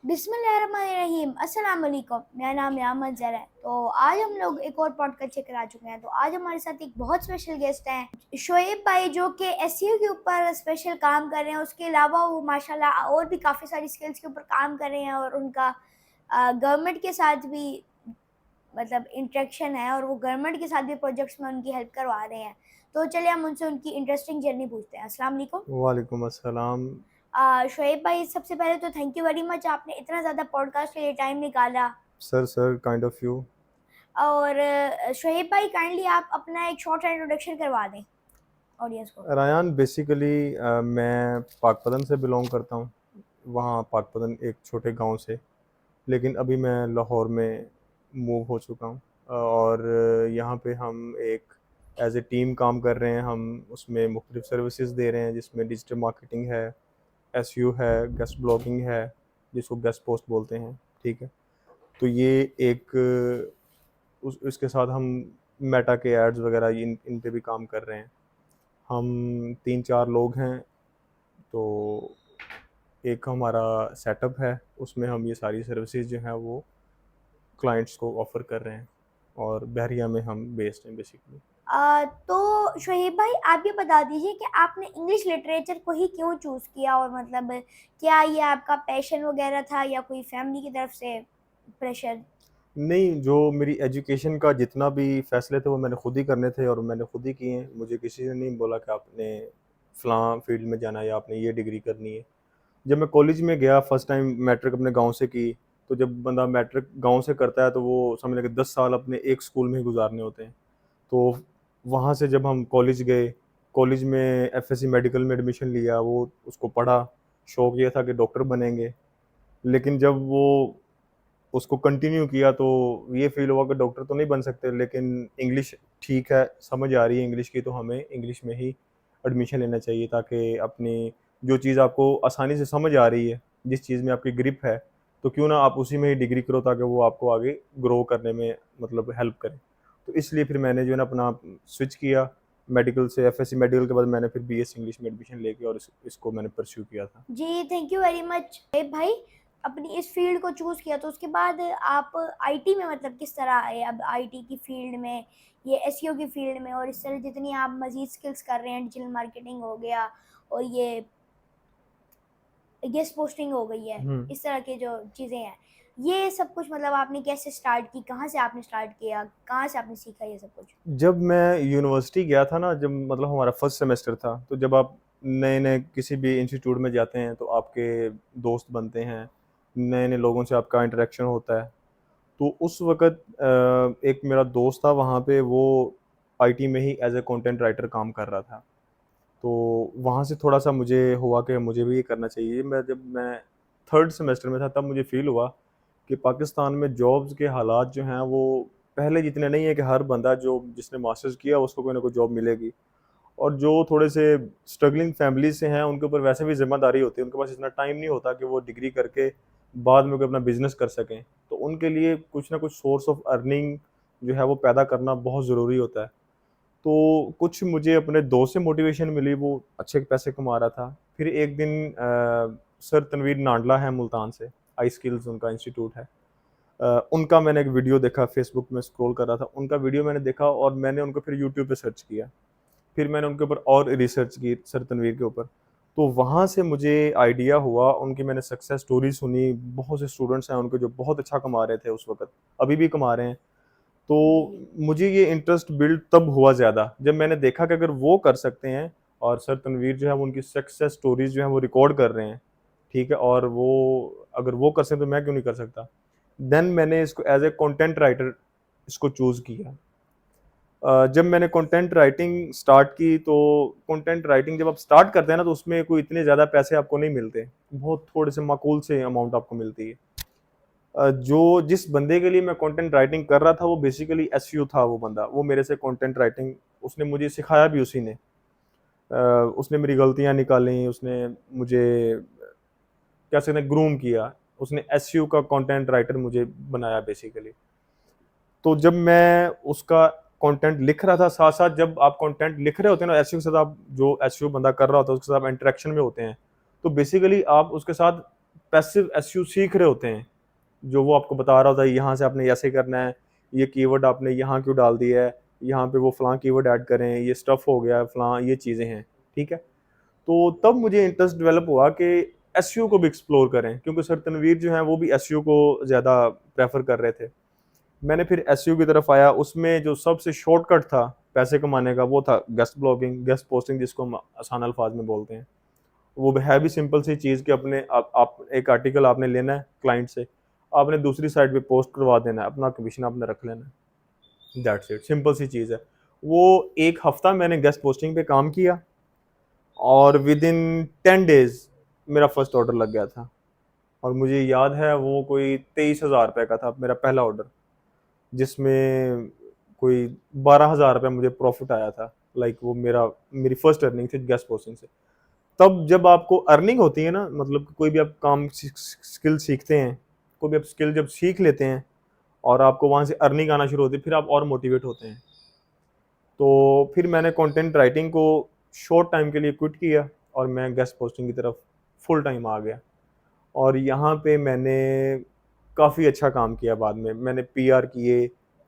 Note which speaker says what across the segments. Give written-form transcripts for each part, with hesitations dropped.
Speaker 1: बिस्मिल्लाहिर्रहमानिर्रहीम। अस्सलाम वालेकुम। मेरा नाम यामन ज़र है। तो आज हम लोग एक और पॉडकास्ट लेकर आ चुके हैं। तो आज हमारे साथ एक बहुत स्पेशल गेस्ट हैं, शोएब भाई, जो कि एसईओ के ऊपर स्पेशल काम कर रहे हैं। उसके अलावा वो माशाल्लाह और भी काफ़ी सारी स्किल्स के ऊपर काम कर रहे हैं और उनका गवर्नमेंट के साथ भी मतलब इंटरेक्शन है और वो गवर्नमेंट के साथ भी प्रोजेक्ट्स में उनकी हेल्प करवा रहे हैं। तो चलिए हम उनसे उनकी इंटरेस्टिंग जर्नी पूछते हैं। अस्सलाम वालेकुम।
Speaker 2: वालेकुम अस्सलाम।
Speaker 1: शोएब भाई, सबसे पहले तो थैंक यू वेरी मच, आपने इतना ज़्यादा पॉडकास्ट के लिए टाइम निकाला।
Speaker 2: Sir kind of you.
Speaker 1: और शोएब भाई, काइंडली आप अपना एक शॉर्ट इंट्रोडक्शन करवा दें ऑडियंस को।
Speaker 2: रायान बेसिकली मैं पाकपतन से बिलोंग करता हूँ। वहाँ पाकपतन एक छोटे गांव से, लेकिन अभी मैं लाहौर में मूव हो चुका हूँ। और यहाँ पे हम एक एज ए टीम काम कर रहे हैं। हम उसमें मुख्तलिफ सर्विसेज दे रहे हैं, जिसमें डिजिटल मार्केटिंग है, एसईओ है, गेस्ट ब्लॉगिंग है, जिसको गेस्ट पोस्ट बोलते हैं। ठीक है, तो ये एक उसके साथ हम मेटा के एड्स वगैरह इन पे भी काम कर रहे हैं। हम 3-4 लोग हैं। तो एक हमारा सेटअप है, उसमें हम ये सारी सर्विसेज जो हैं वो क्लाइंट्स को ऑफ़र कर रहे हैं, और बहरिया में हम बेस्ड हैं बेसिकली।
Speaker 1: तो शोएब भाई, आप ये बता दीजिए कि आपने इंग्लिश लिटरेचर को ही क्यों चूज़ किया, और मतलब क्या ये आपका पैशन वगैरह था या कोई फैमिली की तरफ से प्रेशर?
Speaker 2: नहीं, जो मेरी एजुकेशन का जितना भी फ़ैसले थे वो मैंने खुद ही करने थे और मैंने खुद ही किए हैं। मुझे किसी ने नहीं बोला कि आपने फ़लाँ फ़ील्ड में जाना है या आपने ये डिग्री करनी है। जब मैं कॉलेज में गया फर्स्ट टाइम, मैट्रिक अपने गाँव से की, तो जब बंदा मैट्रिक गाँव से करता है तो वो समझ लें कि 10 साल अपने एक स्कूल में ही गुज़ारने होते हैं। तो वहाँ से जब हम कॉलेज गए, कॉलेज में एफएससी मेडिकल में एडमिशन लिया, वो उसको पढ़ा, शौक ये था कि डॉक्टर बनेंगे। लेकिन जब वो उसको कंटिन्यू किया तो ये फ़ील हुआ कि डॉक्टर तो नहीं बन सकते, लेकिन इंग्लिश ठीक है, समझ आ रही है इंग्लिश की, तो हमें इंग्लिश में ही एडमिशन लेना चाहिए, ताकि अपनी जो चीज़ आपको आसानी से समझ आ रही है, जिस चीज़ में आपकी ग्रिप है, तो क्यों ना आप उसी में ही डिग्री करो, ताकि वो आपको आगे ग्रो करने में मतलब हेल्प करे। तो इसलिए फिर मैंने जो है ना अपना स्विच किया मेडिकल से। एफएससी मेडिकल के बाद मैंने फिर बीएससी इंग्लिश में एडमिशन लेके और इसको मैंने परस्यू किया था।
Speaker 1: जी, thank you very much. Shoaib भाई, अपनी इस फील्ड को चूज़ किया तो उसके बाद आप आईटी में मतलब किस तरह आए? अब आईटी की फील्ड में, ये एसईओ की फील्ड में, और इस तरह जितनी आप मज़ीद स्किल्स कर रहे हैं, डिजिटल मार्केटिंग हो गया और ये गेस्ट पोस्टिंग हो गई है,
Speaker 2: हुँ।
Speaker 1: इस तरह की जो चीज़ें हैं, ये सब कुछ मतलब आपने कैसे स्टार्ट की? कहाँ से आपने स्टार्ट किया? कहाँ से आपने सीखा ये सब कुछ?
Speaker 2: जब मैं यूनिवर्सिटी गया था ना, जब मतलब हमारा फर्स्ट सेमेस्टर था, तो जब आप नए-नए किसी भी इंस्टीट्यूट में जाते हैं, तो आपके दोस्त बनते हैं, नए-नए लोगों से आपका इंटरेक्शन होता है। तो उस वक़्त एक मेरा दोस्त था वहाँ पे, वो आईटी में ही एज़ अ कंटेंट राइटर काम कर रहा था। तो वहाँ से थोड़ा-सा मुझे हुआ कि मुझे भी ये करना चाहिए। जब मैं 3rd सेमेस्टर में था, तब मुझे फ़ील हुआ कि पाकिस्तान में जॉब्स के हालात जो हैं वो पहले जितने नहीं है कि हर बंदा जो जिसने मास्टर्स किया उसको कोई ना कोई जॉब मिलेगी। और जो थोड़े से स्ट्रगलिंग फैमिली से हैं, उनके ऊपर वैसे भी ज़िम्मेदारी होती है, उनके पास इतना टाइम नहीं होता कि वो डिग्री करके बाद में कोई अपना बिज़नेस कर सकें। तो उनके लिए कुछ ना कुछ सोर्स ऑफ अर्निंग जो है वो पैदा करना बहुत ज़रूरी होता है। तो कुछ मुझे अपने दोस्त से मोटिवेशन मिली, वो अच्छे पैसे कमा रहा था। फिर एक दिन सर तनवीर नांडला हैं मुल्तान से, आई स्किल्स उनका इंस्टीट्यूट है। उनका मैंने एक वीडियो देखा, फेसबुक में स्क्रॉल कर रहा था, उनका वीडियो मैंने देखा और मैंने उनको फिर यूट्यूब पे सर्च किया। फिर मैंने उनके ऊपर और रिसर्च की सर तनवीर के ऊपर। तो वहाँ से मुझे आइडिया हुआ, उनकी मैंने सक्सेस स्टोरी सुनी, बहुत से स्टूडेंट्स हैं उनके जो बहुत अच्छा कमा रहे थे उस वक़्त, अभी भी कमा रहे हैं। तो
Speaker 1: जी।
Speaker 2: मुझे ये इंटरेस्ट बिल्ड तब हुआ ज़्यादा, जब मैंने देखा कि अगर वो कर सकते हैं और सर तनवीर जो है वो उनकी सक्सेस स्टोरीज़ जो हैं वो रिकॉर्ड कर रहे हैं, ठीक है? और वो अगर वो कर सकते हैं तो मैं क्यों नहीं कर सकता? देन मैंने इसको एज़ अ कंटेंट राइटर इसको चूज़ किया। जब मैंने कंटेंट राइटिंग स्टार्ट की, तो कंटेंट राइटिंग जब आप स्टार्ट करते हैं ना, तो उसमें कोई इतने ज़्यादा पैसे आपको नहीं मिलते। बहुत थोड़े से माकूल से अमाउंट आपको मिलती है। जो जिस बंदे के लिए मैं कंटेंट राइटिंग कर रहा था, वो बेसिकली एसईओ था वो बंदा। वो मेरे से कंटेंट राइटिंग उसने मुझे सिखाया भी उसी ने। उसने मेरी गलतियाँ निकाली, उसने मुझे कह सकते हैं ग्रूम किया। उसने एसईओ का कंटेंट राइटर मुझे बनाया बेसिकली। तो जब मैं उसका कंटेंट लिख रहा था, साथ-साथ जब आप कंटेंट लिख रहे होते हैं ना एसईओ के साथ, आप जो एसईओ बंदा कर रहा होता है उसके साथ इंटरेक्शन में होते हैं, तो बेसिकली आप उसके साथ पैसिव एसईओ सीख रहे होते हैं, जो वो आपको बता रहा होता है यहाँ से आपने ऐसे करना है, ये कीवर्ड आपने यहाँ क्यों डाल दिया है, यहाँ पे वो फलां कीवर्ड ऐड करें, ये स्टफ हो गया फलां, ये चीज़ें हैं, ठीक है। तो तब मुझे इंटरेस्ट डेवलप हुआ कि एसईओ को भी एक्सप्लोर करें, क्योंकि सर तनवीर जो हैं वो भी एसईओ को ज़्यादा प्रेफर कर रहे थे। मैंने फिर एसईओ की तरफ आया, उसमें जो सबसे शॉर्टकट था पैसे कमाने का वो था गेस्ट ब्लॉगिंग, गेस्ट पोस्टिंग, जिसको हम आसान अल्फाज में बोलते हैं। वो है भी सिंपल सी चीज़ कि अपने आप एक आर्टिकल आपने लेना है क्लाइंट से, आपने दूसरी साइड पे पोस्ट करवा देना है, अपना कमीशन आपने रख लेना है, दैट्स इट, सिंपल सी चीज़ है। वो एक हफ्ता मैंने गेस्ट पोस्टिंग पे काम किया और विद इन 10 डेज मेरा फर्स्ट ऑर्डर लग गया था। और मुझे याद है वो कोई 23,000 रुपये का था मेरा पहला ऑर्डर, जिसमें कोई 12,000 रुपये मुझे प्रॉफिट आया था। लाइक वो मेरी फर्स्ट अर्निंग थी गेस्ट पोस्टिंग से। तब जब आपको अर्निंग होती है ना, मतलब कोई भी आप काम स्किल सीखते हैं, कोई भी आप स्किल जब सीख लेते हैं और आपको वहाँ से अर्निंग आना शुरू होती है, फिर आप और मोटिवेट होते हैं। तो फिर मैंने कंटेंट राइटिंग को शॉर्ट टाइम के लिए क्विट किया और मैं गेस्ट पोस्टिंग की तरफ फुल टाइम आ गया। और यहाँ पे मैंने काफ़ी अच्छा काम किया। बाद में मैंने पीआर किए,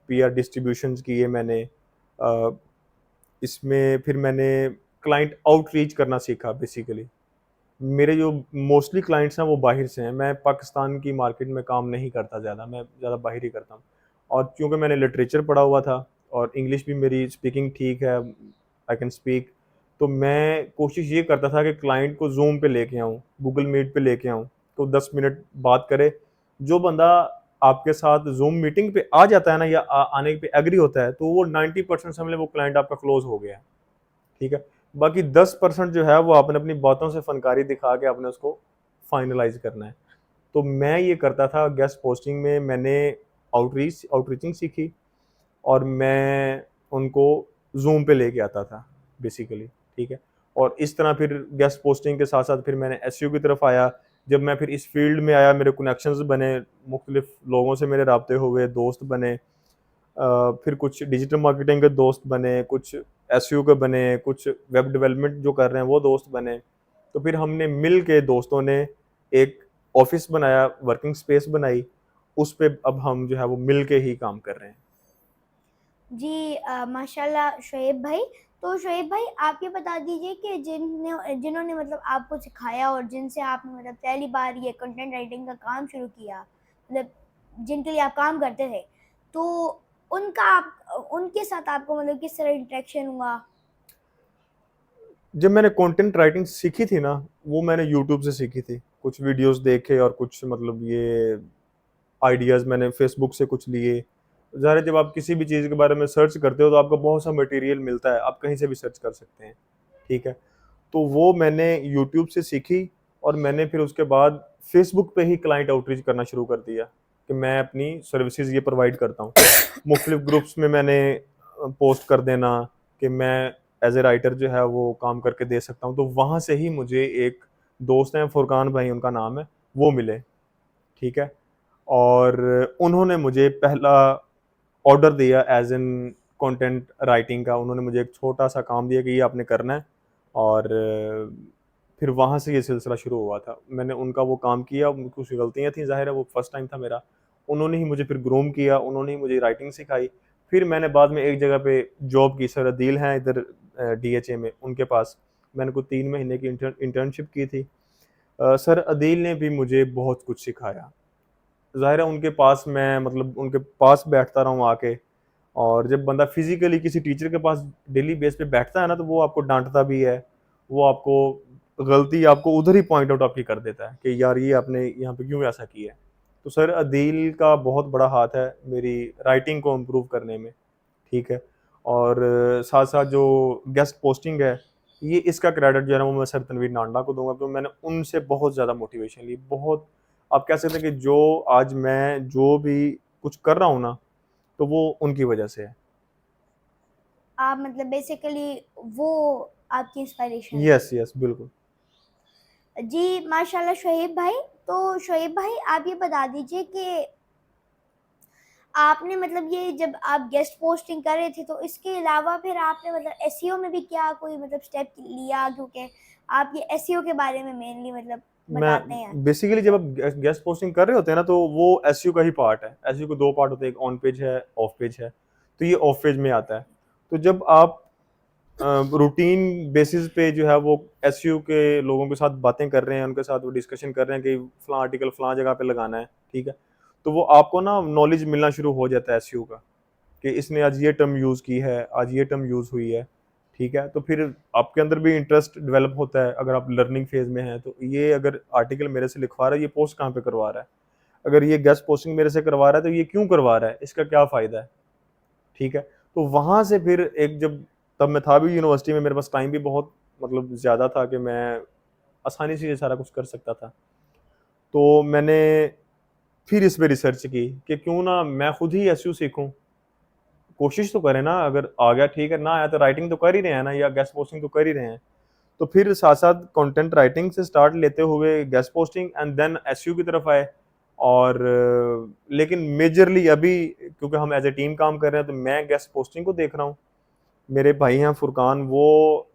Speaker 2: पीआर डिस्ट्रीब्यूशंस किए मैंने। इसमें फिर मैंने क्लाइंट आउटरीच करना सीखा बेसिकली। मेरे जो मोस्टली क्लाइंट्स हैं वो बाहर से हैं, मैं पाकिस्तान की मार्केट में काम नहीं करता ज़्यादा, मैं ज़्यादा बाहर ही करता हूँ। और क्योंकि मैंने लिटरेचर पढ़ा हुआ था और इंग्लिश भी मेरी स्पीकिंग ठीक है, आई कैन स्पीक, तो मैं कोशिश ये करता था कि क्लाइंट को जूम पे लेके आऊँ, गूगल मीट पे लेके आऊँ, तो 10 मिनट बात करे। जो बंदा आपके साथ जूम मीटिंग पे आ जाता है ना, या आने पे एग्री होता है, तो वो 90% समझ लें वो क्लाइंट आपका क्लोज हो गया है, ठीक है। बाकी 10% जो है वो आपने अपनी बातों से फनकारी दिखा के आपने उसको फाइनलाइज करना है। तो मैं ये करता था गेस्ट पोस्टिंग में, मैंने आउटरीचिंग सीखी और मैं उनको जूम पे लेके आता था बेसिकली, ठीक है। और इस तरह फिर गेस्ट पोस्टिंग के साथ साथ फिर मैंने एसईओ की तरफ आया। जब मैं फिर इस फील्ड में आया, मेरे कनेक्शंस बने, मुख्तलिफ लोगों से मेरे राब्ते हुए, दोस्त बने। फिर कुछ डिजिटल मार्केटिंग के दोस्त बने, कुछ एसईओ के बने, कुछ वेब डेवलपमेंट जो कर रहे हैं वो दोस्त बने। तो फिर हमने मिल के दोस्तों ने एक ऑफिस बनाया, वर्किंग स्पेस बनाई, उस पे अब हम जो है वो मिल के ही काम कर रहे हैं।
Speaker 1: जी माशाल्लाह शोएब भाई। तो शोएब भाई आप ये बता दीजिए कि जिन्होंने मतलब आपको सिखाया और जिनसे आपने मतलब पहली बार ये कंटेंट राइटिंग का काम शुरू किया, मतलब जिनके लिए आप काम करते थे, तो उनके साथ आपको मतलब किस तरह इंटरेक्शन हुआ?
Speaker 2: जब मैंने कंटेंट राइटिंग सीखी थी ना, वो मैंने यूट्यूब से सीखी थी, कुछ वीडियोस देखे और कुछ मतलब ये आइडियाज़ मैंने फेसबुक से कुछ लिए। ज़ाहिर है जब आप किसी भी चीज़ के बारे में सर्च करते हो तो आपको बहुत सा मटेरियल मिलता है, आप कहीं से भी सर्च कर सकते हैं, ठीक है। तो वो मैंने यूट्यूब से सीखी और मैंने फिर उसके बाद फेसबुक पे ही क्लाइंट आउटरीच करना शुरू कर दिया कि मैं अपनी सर्विसेज ये प्रोवाइड करता हूँ। मुख्तलिफ ग्रुप्स में मैंने पोस्ट कर देना कि मैं एज ए राइटर जो है वो काम करके दे सकता हूँ। तो वहाँ से ही मुझे एक दोस्त हैं, फुरकान भाई उनका नाम है, वो मिले, ठीक है। और उन्होंने मुझे पहला ऑर्डर दिया एज इन कंटेंट राइटिंग का। उन्होंने मुझे एक छोटा सा काम दिया कि ये आपने करना है। और फिर वहाँ से ये सिलसिला शुरू हुआ था। मैंने उनका वो काम किया, कुछ गलतियाँ थी, ज़ाहिर है वो फर्स्ट टाइम था मेरा। उन्होंने ही मुझे फिर ग्रूम किया, उन्होंने ही मुझे राइटिंग सिखाई। फिर मैंने बाद में एक जगह पे जॉब की, सर अदील हैं इधर डीएचए में, उनके पास मैंने कोई 3 महीने की इंटर्नशिप की थी। सर अदील ने भी मुझे बहुत कुछ सिखाया। ज़ाहिर है उनके पास मैं मतलब उनके पास बैठता रहा हूँ आके। और जब बंदा फिज़िकली किसी टीचर के पास डेली बेस पे बैठता है ना, तो वो आपको डाँटता भी है, वो आपको गलती आपको उधर ही पॉइंट आउट आपकी कर देता है कि यार ये आपने यहाँ पे क्यों ऐसा किया है। तो सर अदील का बहुत बड़ा हाथ है मेरी राइटिंग को इम्प्रूव करने में, ठीक है। और साथ-साथ जो गेस्ट पोस्टिंग है, ये इसका क्रेडिट जो है ना वो मैं सर तनवीर नांडा को दूँगा, क्योंकि मैंने उनसे बहुत ज़्यादा मोटिवेशन ली। बहुत, आप कह सकते हैं कि जो आज मैं जो भी कुछ कर रहा हूँ ना, तो वो उनकी वजह से है।
Speaker 1: आप मतलब बेसिकली वो आपकी इंस्पिरेशन है।
Speaker 2: यस, यस, बिल्कुल।
Speaker 1: जी माशाल्लाह शोएब भाई। तो शोएब भाई आप ये बता दीजिए कि आपने मतलब ये जब आप गेस्ट पोस्टिंग कर रहे थे, तो इसके अलावा फिर आपने मतलब एसईओ में भी क्या कोई मतलब स्टेप लिया? क्योंकि आप ये एसईओ के बारे में मेनली मतलब बताते हैं।
Speaker 2: मैं बेसिकली जब आप गेस्ट पोस्टिंग कर रहे होते हैं ना, तो वो एसईओ का ही पार्ट है। एसईओ के दो पार्ट होते हैं, एक ऑन पेज है, ऑफ पेज है। तो ये ऑफ पेज में आता है। तो जब आप रूटीन बेसिस पे जो है वो एसईओ के लोगों के साथ बातें कर रहे हैं, उनके साथ वो डिस्कशन कर रहे हैं कि फलां आर्टिकल फलां जगह पे लगाना है, ठीक है। तो वो आपको ना नॉलेज मिलना शुरू हो जाता है एसईओ का, कि इसने आज ये टर्म यूज़ की है, आज ये टर्म यूज़ हुई है, ठीक है। तो फिर आपके अंदर भी इंटरेस्ट डेवलप होता है। अगर आप लर्निंग फेज़ में हैं, तो ये अगर आर्टिकल मेरे से लिखवा रहा है, ये पोस्ट कहाँ पे करवा रहा है? अगर ये गेस्ट पोस्टिंग मेरे से करवा रहा है, तो ये क्यों करवा रहा है? इसका क्या फ़ायदा है? ठीक है। तो वहाँ से फिर एक जब तब मैं था भी यूनिवर्सिटी में, मेरे पास टाइम भी बहुत मतलब ज़्यादा था कि मैं आसानी से ये सारा कुछ कर सकता था। तो मैंने फिर इस पे रिसर्च की कि क्यों ना मैं खुद ही एसईओ सीखूँ। कोशिश तो करें ना, अगर आ गया ठीक है, ना आया तो राइटिंग तो कर ही रहे हैं ना, या गेस्ट पोस्टिंग तो कर ही रहे हैं। तो फिर साथ-साथ कंटेंट राइटिंग से स्टार्ट लेते हुए guest posting and then SEO की तरफ आए। और लेकिन मेजरली अभी क्योंकि हम एज़ अ टीम काम कर रहे हैं, तो मैं गेस्ट पोस्टिंग को देख रहा हूँ। मेरे भाई हैं फुरकान, वो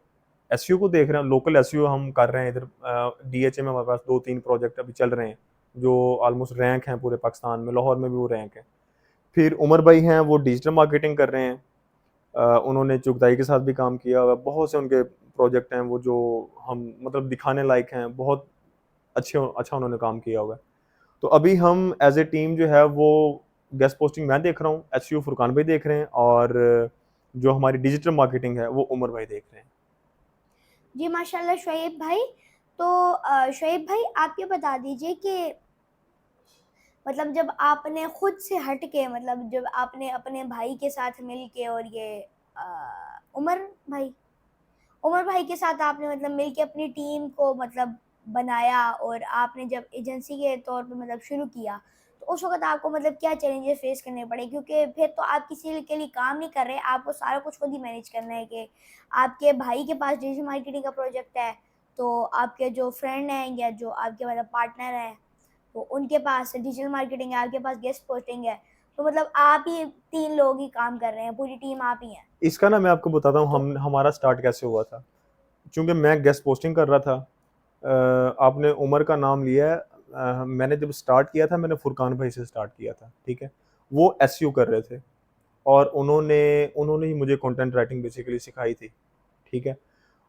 Speaker 2: एसईओ को देख रहे हैं। लोकल एसईओ हम कर रहे हैं इधर। डीएचए में हमारे पास 2-3 प्रोजेक्ट अभी चल रहे हैं, जो ऑलमोस्ट रैंक हैं पूरे पाकिस्तान में, लाहौर में भी वो रैंक है। फिर उमर भाई हैं, वो डिजिटल मार्केटिंग कर रहे हैं। उन्होंने चुगताई के साथ भी काम किया हुआ है। बहुत से उनके प्रोजेक्ट हैं वो जो हम मतलब दिखाने लायक हैं। बहुत अच्छा उन्होंने काम किया हुआ है। तो अभी हम एज़ अ टीम जो है वो गेस्ट पोस्टिंग मैं देख रहा हूँ, एसईओ फुरकान भाई देख रहे हैं, और जो हमारी डिजिटल मार्केटिंग है वो उमर भाई देख रहे हैं।
Speaker 1: जी माशाल्लाह शुएब भाई। तो शुएब भाई आप ये बता दीजिए कि मतलब जब आपने खुद से हट के, मतलब जब आपने अपने भाई के साथ मिल के और ये उमर भाई उमर भाई के साथ आपने मतलब मिल के अपनी टीम को मतलब बनाया, और आपने जब एजेंसी के तौर पे मतलब शुरू किया, तो उस वक़्त आपको मतलब क्या चैलेंजेस फेस करने पड़े? क्योंकि फिर तो आप किसी के लिए काम नहीं कर रहे, आपको सारा कुछ खुद ही मैनेज करना है कि आपके भाई के पास डिजिटल मार्केटिंग का प्रोजेक्ट है, तो आपके जो फ्रेंड हैं या जो आपके मतलब पार्टनर हैं, तो उनके पास डिजिटल मार्केटिंग है, आपके पास गेस्ट पोस्टिंग है। तो मतलब आप ही 3 लोग ही काम कर रहे हैं, पूरी टीम आप ही हैं।
Speaker 2: इसका ना मैं आपको बताता हूँ,
Speaker 1: तो
Speaker 2: हम हमारा स्टार्ट कैसे हुआ था। चूँकि मैं गेस्ट पोस्टिंग कर रहा था, आपने उमर का नाम लिया है। मैंने जब स्टार्ट किया था, मैंने फुरकान भाई से स्टार्ट किया था, ठीक है? वो एसईओ कर रहे थे, और उन्होंने उन्होंने ही मुझे कंटेंट राइटिंग बेसिकली सिखाई थी, ठीक है?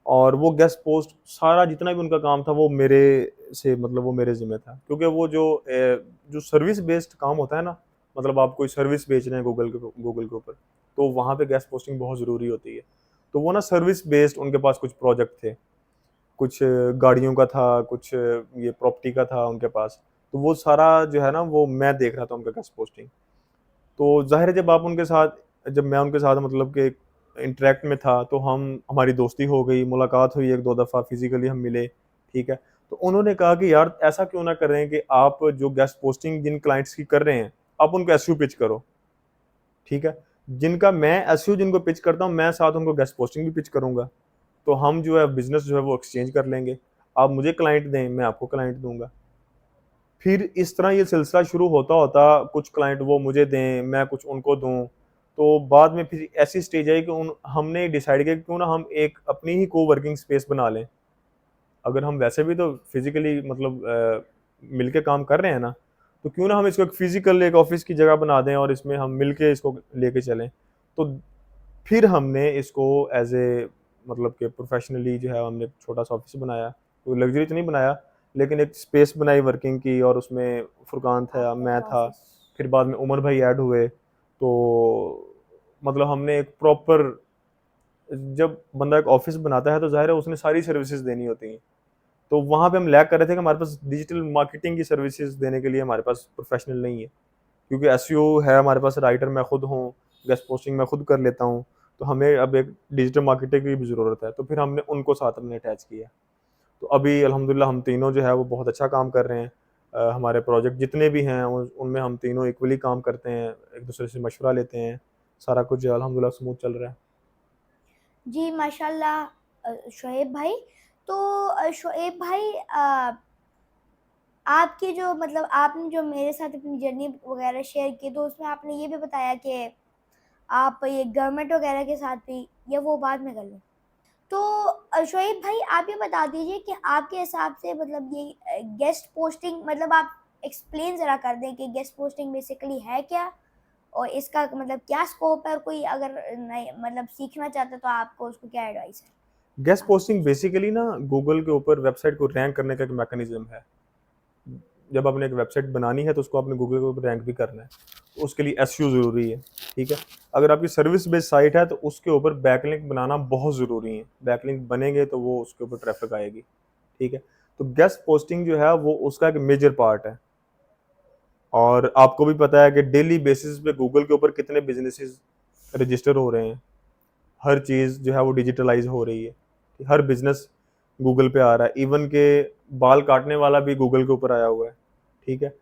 Speaker 2: और वो गेस्ट पोस्ट सारा जितना भी उनका काम था, वो मेरे से मतलब वो मेरे ज़िम्मे था। क्योंकि वो जो सर्विस बेस्ड काम होता है ना, मतलब आप कोई सर्विस बेच रहे हैं गूगल के ऊपर, तो वहाँ पे गेस्ट पोस्टिंग बहुत ज़रूरी होती है। तो वो ना सर्विस बेस्ड उनके पास कुछ प्रोजेक्ट थे। कुछ गाड़ियों का था, कुछ ये प्रॉपर्टी का था उनके पास। तो वो सारा जो है ना, वो मैं देख रहा था उनका गेस्ट पोस्टिंग। तो ज़ाहिर है जब मैं उनके साथ मतलब कि इंटरैक्ट में था, तो हमारी दोस्ती हो गई, मुलाकात हुई 1-2 दफ़ा, फिज़िकली हम मिले, ठीक है? तो उन्होंने कहा कि यार ऐसा क्यों ना करें कि आप जो गेस्ट पोस्टिंग जिन क्लाइंट्स की कर रहे हैं, आप उनको एसईओ पिच करो, ठीक है? जिनका मैं एसईओ जिनको पिच करता हूँ, मैं साथ उनको गेस्ट पोस्टिंग भी पिच करूँगा। तो हम जो है बिज़नेस जो है वो एक्सचेंज कर लेंगे। आप मुझे क्लाइंट दें, मैं आपको क्लाइंट दूँगा। फिर इस तरह ये सिलसिला शुरू होता-होता कुछ क्लाइंट वो मुझे दें, मैं कुछ उनको दूँ। तो बाद में फिर ऐसी स्टेज आई कि उन हमने डिसाइड किया कि क्यों ना हम एक अपनी ही कोवर्किंग स्पेस बना लें। अगर हम वैसे भी तो फिज़िकली मतलब मिलके काम कर रहे हैं ना, तो क्यों ना हम इसको एक फिज़िकल एक ऑफ़िस की जगह बना दें और इसमें हम मिलके इसको लेके चलें। तो फिर हमने इसको एज़ ए मतलब कि प्रोफ़ेशनली जो है हमने एक छोटा-सा ऑफ़िस बनाया। कोई लग्ज़री तो नहीं बनाया, लेकिन एक स्पेस बनाई वर्किंग की, और उसमें फुरकान था,
Speaker 1: आपका
Speaker 2: मैं
Speaker 1: एक
Speaker 2: था,
Speaker 1: ऑफ़िस।
Speaker 2: फिर बाद में उमर भाई ऐड हुए। तो मतलब हमने एक प्रॉपर जब बंदा एक ऑफ़िस बनाता है, तो ज़ाहिर है उसने सारी सर्विसेज़ देनी होती हैं। तो वहाँ पे हम लैग कर रहे थे कि हमारे पास डिजिटल मार्केटिंग की सर्विसेज़ देने के लिए हमारे पास प्रोफ़ेशनल नहीं है। क्योंकि एसईओ है हमारे पास, राइटर मैं खुद हूँ, गेस्ट पोस्टिंग मैं खुद कर लेता हूँ, तो हमें अब एक डिजिटल मार्केटर की भी ज़रूरत है, तो फिर हमने उनको साथ अपने अटैच किया। तो अभी अल्हम्दुलिल्लाह हम तीनों जो है वो बहुत अच्छा काम कर रहे हैं। हमारे प्रोजेक्ट जितने भी हैं उनमें हम तीनों इक्वली काम करते हैं, एक-दूसरे से मशवरा लेते हैं, सारा कुछ जो है अल्हम्दुलिल्लाह स्मूथ चल रहा है।
Speaker 1: जी माशाल्लाह शुएब भाई। तो शुएब भाई आपकी जो मतलब आपने जो मेरे साथ अपनी जर्नी वगैरह शेयर की, तो उसमें आपने ये भी बताया कि आप ये गवर्नमेंट वगैरह के साथ भी, या वो बाद में कर लूँ? तो शोएब भाई आप ये बता दीजिए कि आपके हिसाब से मतलब ये गेस्ट पोस्टिंग मतलब आप एक्सप्लेन ज़रा कर दें कि गेस्ट पोस्टिंग बेसिकली है क्या और इसका मतलब क्या स्कोप है और कोई अगर नहीं मतलब सीखना चाहता है तो आपको उसको क्या एडवाइस है?
Speaker 2: गेस्ट पोस्टिंग बेसिकली ना गूगल के ऊपर वेबसाइट को रैंक करने का एक मैकेनिज्म है। जब आपने एक वेबसाइट बनानी है तो उसको आपने गूगल के ऊपर रैंक भी करना है, तो उसके लिए एसईओ ज़रूरी है, ठीक है। अगर आपकी सर्विस बेस्ड साइट है तो उसके ऊपर बैकलिंक बनाना बहुत ज़रूरी है। बैकलिंक बनेंगे तो वो उसके ऊपर ट्रैफिक आएगी, ठीक है। तो गेस्ट पोस्टिंग जो है वो उसका एक मेजर पार्ट है। और आपको भी पता है कि डेली बेसिस पे गूगल के ऊपर कितने बिजनेसेस रजिस्टर हो रहे हैं। हर चीज़ जो है वो डिजिटलाइज हो रही है। हर बिजनेस गूगल पे आ रहा है, इवन के बाल काटने वाला भी गूगल के ऊपर आया हुआ है, ठीक है।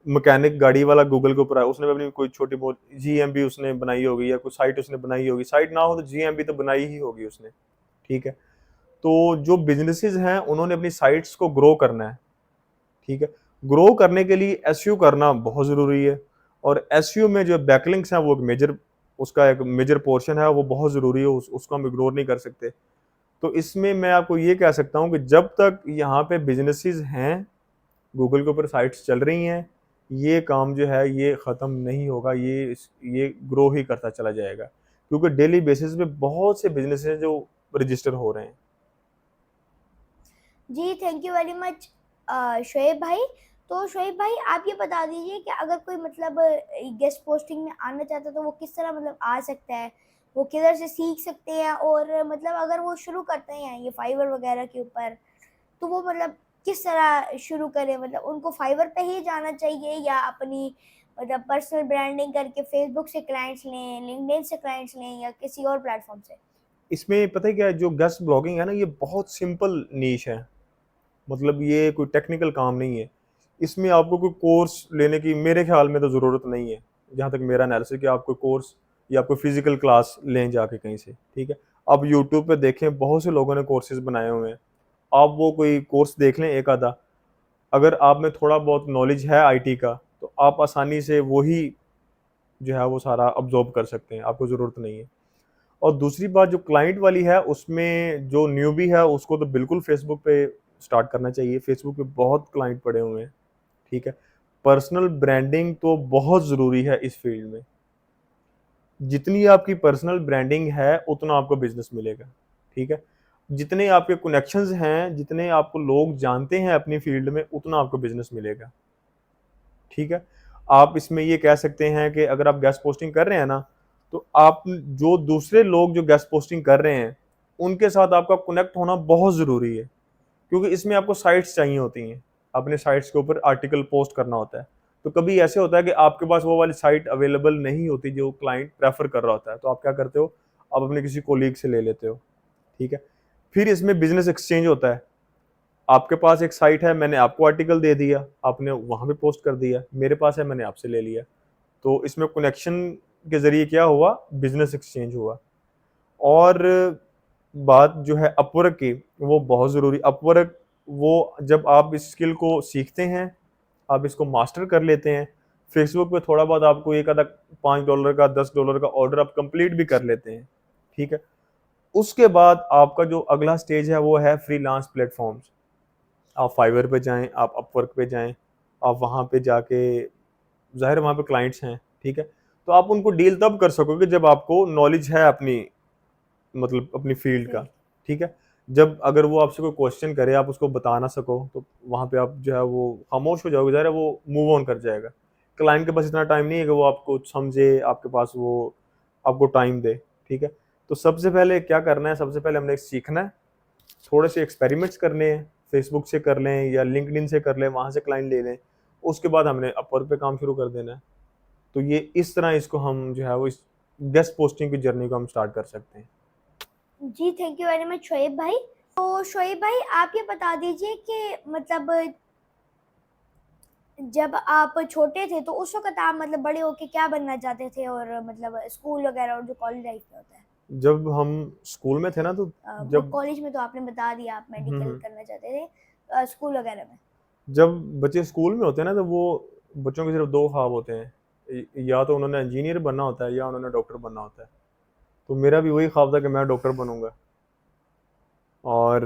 Speaker 2: मैकेनिक गाड़ी वाला गूगल के ऊपर आया, उसने भी अपनी कोई छोटी बहुत जीएमबी उसने बनाई होगी या कोई साइट उसने बनाई होगी, साइट ना हो तो जीएमबी तो बनाई ही होगी उसने, ठीक है। तो जो बिजनेसेस हैं उन्होंने अपनी साइट्स को ग्रो करना है, ठीक है। ग्रो करने के लिए एसईओ करना बहुत ज़रूरी है। और एसईओ में जो बैकलिंक्स हैं वो एक मेजर, उसका एक मेजर पोर्शन है, वो बहुत ज़रूरी है, उसको हम इग्नोर नहीं कर सकते। तो इसमें मैं आपको ये कह सकता हूँ कि जब तक यहाँ पे बिजनेसेस हैं, गूगल के ऊपर साइट्स चल रही हैं, ये काम जो है ये ख़त्म नहीं होगा, ये ग्रो ही करता चला जाएगा, क्योंकि डेली बेसिस पे बहुत से बिजनेस हैं जो रजिस्टर हो रहे हैं।
Speaker 1: जी, thank you very much Shoaib भाई। तो शोएब भाई आप ये बता दीजिए कि अगर कोई मतलब गेस्ट पोस्टिंग में आना चाहता है तो वो किस तरह मतलब आ सकता है? वो किधर से सीख सकते हैं? और मतलब अगर वो शुरू करते हैं ये फाइवर वगैरह के ऊपर, तो वो मतलब किस तरह शुरू करें? मतलब उनको फाइवर पे ही जाना चाहिए या अपनी मतलब पर्सनल ब्रांडिंग करके फेसबुक से क्लाइंट्स लें, लिंक्डइन से क्लाइंट्स लें या किसी और प्लेटफ़ॉर्म से?
Speaker 2: इसमें पता है क्या है, जो गेस्ट ब्लॉगिंग है ना, ये बहुत सिंपल नीश है। मतलब ये कोई टेक्निकल काम नहीं है। इसमें आपको कोई कोर्स लेने की मेरे ख़्याल में तो ज़रूरत नहीं है। जहाँ तक मेरा एनालिसिस है कि आप कोई कोर्स या आप कोई फ़िज़िकल क्लास लें जाके कहीं से, ठीक है? आप यूट्यूब पे देखें, बहुत से लोगों ने कोर्सेज़ बनाए हुए हैं। आप वो कोई कोर्स देख लें एक आधा, अगर आप में थोड़ा बहुत नॉलेज है आईटी का, तो आप आसानी से वही जो है वो सारा अब्ज़ॉर्ब कर सकते हैं, आपको ज़रूरत नहीं है। और दूसरी बात जो क्लाइंट वाली है, उसमें जो न्यूबी है उसको तो बिल्कुल फ़ेसबुक पे स्टार्ट करना चाहिए। फ़ेसबुक पे बहुत क्लाइंट पड़े हुए हैं, ठीक है। पर्सनल ब्रांडिंग तो बहुत ज़रूरी है इस फ़ील्ड में। जितनी आपकी पर्सनल ब्रांडिंग है, उतना आपको बिज़नेस मिलेगा, ठीक है। जितने आपके कनेक्शंस हैं, जितने आपको लोग जानते हैं अपनी फ़ील्ड में, उतना आपको बिज़नेस मिलेगा, ठीक है। आप इसमें ये कह सकते हैं कि अगर आप गेस्ट पोस्टिंग कर रहे हैं ना, तो आप जो दूसरे लोग जो गेस्ट पोस्टिंग कर रहे हैं, उनके साथ आपका कनेक्ट होना बहुत ज़रूरी है, क्योंकि इसमें आपको साइट्स चाहिए होती हैं। अपने साइट्स के ऊपर आर्टिकल पोस्ट करना होता है। तो कभी ऐसे होता है कि आपके पास वो वाली साइट अवेलेबल नहीं होती जो क्लाइंट प्रेफ़र कर रहा होता है, तो आप क्या करते हो, आप अपने किसी कोलीग से ले लेते हो, ठीक है। फिर इसमें बिज़नेस एक्सचेंज होता है। आपके पास एक साइट है, मैंने आपको आर्टिकल दे दिया, आपने वहाँ पे पोस्ट कर दिया, मेरे पास है, मैंने आपसे ले लिया। तो इसमें कनेक्शन के ज़रिए क्या हुआ, बिज़नेस एक्सचेंज हुआ। और बात जो है अपवर्क की, वो बहुत ज़रूरी, अपवर्क वो जब आप इस स्किल को सीखते हैं, आप इसको मास्टर कर लेते हैं, फेसबुक पे थोड़ा बहुत आपको एक आधा $5 का, $10 का ऑर्डर आप कंप्लीट भी कर लेते हैं, ठीक है। उसके बाद आपका जो अगला स्टेज है वो है फ्रीलांस प्लेटफ़ॉर्म्स। आप फाइवर पे जाएँ, आप अपवर्क पे जाएँ, आप वहाँ पे जाके ज़ाहिर है वहाँ पे क्लाइंट्स हैं, ठीक है? तो आप उनको डील तब कर सकोगे जब आपको नॉलेज है अपनी, मतलब अपनी फ़ील्ड का,
Speaker 1: फील्ड।
Speaker 2: ठीक है? जब अगर वो आपसे कोई क्वेश्चन करे, आप उसको बता ना सको, तो वहाँ पे आप जो है वो खामोश हो जाओगे, ज़ाहिर है वो मूव ऑन कर जाएगा। क्लाइंट के पास इतना टाइम नहीं है कि वो आपको समझे, आपके पास वो आपको टाइम दे, ठीक है? तो सबसे पहले क्या करना है, सबसे पहले हमने सीखना है, थोड़े से एक्सपेरिमेंट्स करने हैं, फेसबुक से कर लें या लिंक्डइन से कर लें, वहाँ से क्लाइंट ले लें। उसके बाद हमने अपवर्क पे काम शुरू कर देना है। तो ये इस तरह इसको हम जो है वो इस गेस्ट पोस्टिंग की जर्नी को हम स्टार्ट कर सकते हैं।
Speaker 1: जी, thank you very much Shoaib भाई। तो शोएब भाई आप ये बता दीजिए कि मतलब जब आप छोटे थे तो उस वक़्त आप मतलब बड़े होके क्या बनना चाहते थे? और मतलब स्कूल वगैरह और जो कॉलेज लाइफ में होता है?
Speaker 2: जब हम स्कूल में थे ना, तो
Speaker 1: वो
Speaker 2: जब
Speaker 1: कॉलेज में तो आपने बता दिया आप
Speaker 2: हुँ,
Speaker 1: मेडिकल
Speaker 2: हुँ।
Speaker 1: करना चाहते थे। स्कूल वगैरह में?
Speaker 2: जब बच्चे स्कूल में होते हैं ना, तो वो बच्चों के सिर्फ़ 2 ख्वाब होते हैं। या तो उन्होंने इंजीनियर बनना होता है या उन्होंने डॉक्टर बनना होता है। तो मेरा भी वही ख्वाब था कि मैं डॉक्टर बनूँगा। और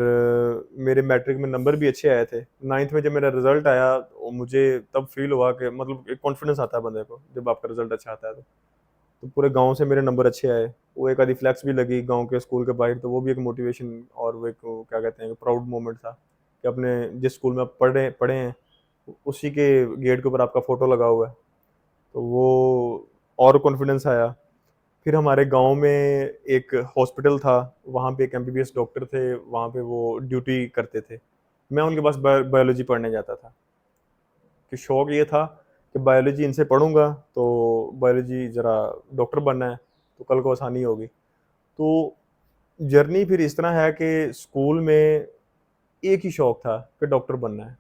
Speaker 2: मेरे मैट्रिक में नंबर भी अच्छे आए थे। 9th में जब मेरा रिजल्ट आया तो मुझे तब फील हुआ कि मतलब एक कॉन्फिडेंस आता है बंदे को जब आपका रिजल्ट अच्छा आता है तो पूरे गांव से मेरे नंबर अच्छे आए। वो एक आधी फ्लैक्स भी लगी गांव के स्कूल के बाहर, तो वो भी एक मोटिवेशन और वो एक क्या कहते हैं प्राउड मोमेंट था कि अपने जिस स्कूल में आप पढ़े पढ़े हैं उसी के गेट के ऊपर आपका फोटो लगा हुआ है, तो वो और कॉन्फिडेंस आया। फिर हमारे गांव में एक हॉस्पिटल था, वहाँ पे एक एमबीबीएस डॉक्टर थे, वहाँ पे वो ड्यूटी करते थे। मैं उनके पास बायोलॉजी पढ़ने जाता था कि शौक ये था कि बायोलॉजी इनसे पढ़ूंगा तो बायोलॉजी ज़रा डॉक्टर बनना है तो कल को आसानी होगी। तो जर्नी फिर इस तरह है कि स्कूल में एक ही शौक था कि डॉक्टर बनना है,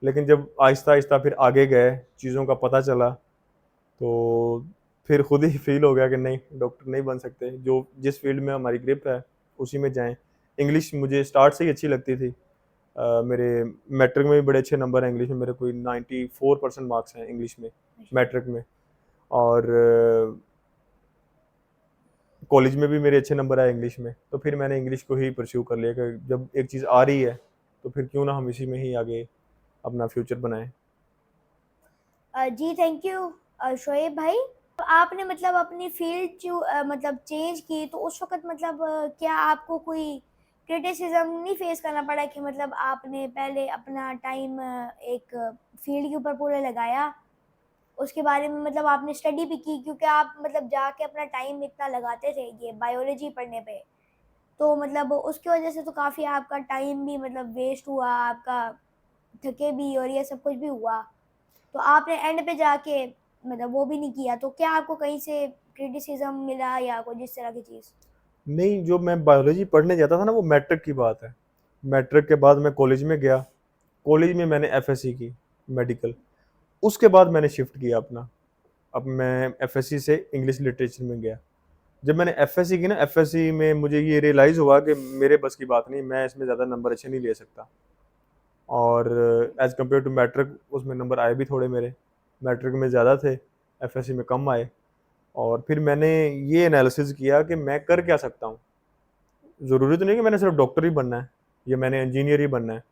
Speaker 2: लेकिन जब आहिस्ता आहिस्ता फिर आगे गए, चीज़ों का पता चला, तो फिर खुद ही फील हो गया कि नहीं डॉक्टर नहीं बन सकते, जो जिस फील्ड में हमारी ग्रिप है उसी में जाएं। इंग्लिश मुझे स्टार्ट से ही अच्छी लगती थी। मेरे मैट्रिक में भी बड़े अच्छे नंबर हैं इंग्लिश में, मेरे कोई 94% मार्क्स हैं इंग्लिश में मैट्रिक में। और कॉलेज में भी मेरे अच्छे नंबर आए इंग्लिश में, तो फिर मैंने इंग्लिश को ही परस्यू कर लिया कि जब एक चीज़ आ रही है तो फिर क्यों ना हम इसी में ही आगे अपना फ्यूचर बनाएं।
Speaker 1: जी थैंक यू शोएब भाई। तो आपने मतलब अपनी फील्ड जो मतलब चेंज की तो उस वक्त मतलब क्या आपको कोई क्रिटिसिज्म नहीं फेस करना पड़ा कि मतलब आपने पहले अपना टाइम एक फील्ड के ऊपर पूरा लगाया, उसके बारे में मतलब आपने स्टडी भी की क्योंकि आप मतलब जाके अपना टाइम इतना लगाते थे ये बायोलॉजी पढ़ने पे, तो मतलब उसकी वजह से तो काफ़ी आपका टाइम भी मतलब वेस्ट हुआ, आपका थके भी और ये सब कुछ भी हुआ, तो आपने एंड पे जाके मतलब वो भी नहीं किया, तो क्या आपको कहीं से क्रिटिसिज्म मिला या कोई जिस तरह की चीज़?
Speaker 2: नहीं, जो मैं बायोलॉजी पढ़ने जाता था ना वो मैट्रिक की बात है। मैट्रिक के बाद मैं कॉलेज में गया, कॉलेज में मैंने एफएससी की मेडिकल, उसके बाद मैंने शिफ्ट किया अपना। अब मैं एफएससी से इंग्लिश लिटरेचर में गया। जब मैंने एफएससी की ना, एफएससी में मुझे ये रियलाइज़ हुआ कि मेरे बस की बात नहीं, मैं इसमें ज़्यादा नंबर अच्छे नहीं ले सकता। और एज़ कम्पेयर टू मैट्रिक उसमें नंबर आए भी थोड़े मेरे, मैट्रिक में ज़्यादा थे, एफएससी में कम आए। और फिर मैंने ये एनालिसिस किया कि मैं कर क्या सकता हूँ। ज़रूरी तो नहीं कि मैंने सिर्फ डॉक्टर ही बनना है या मैंने इंजीनियर ही बनना है।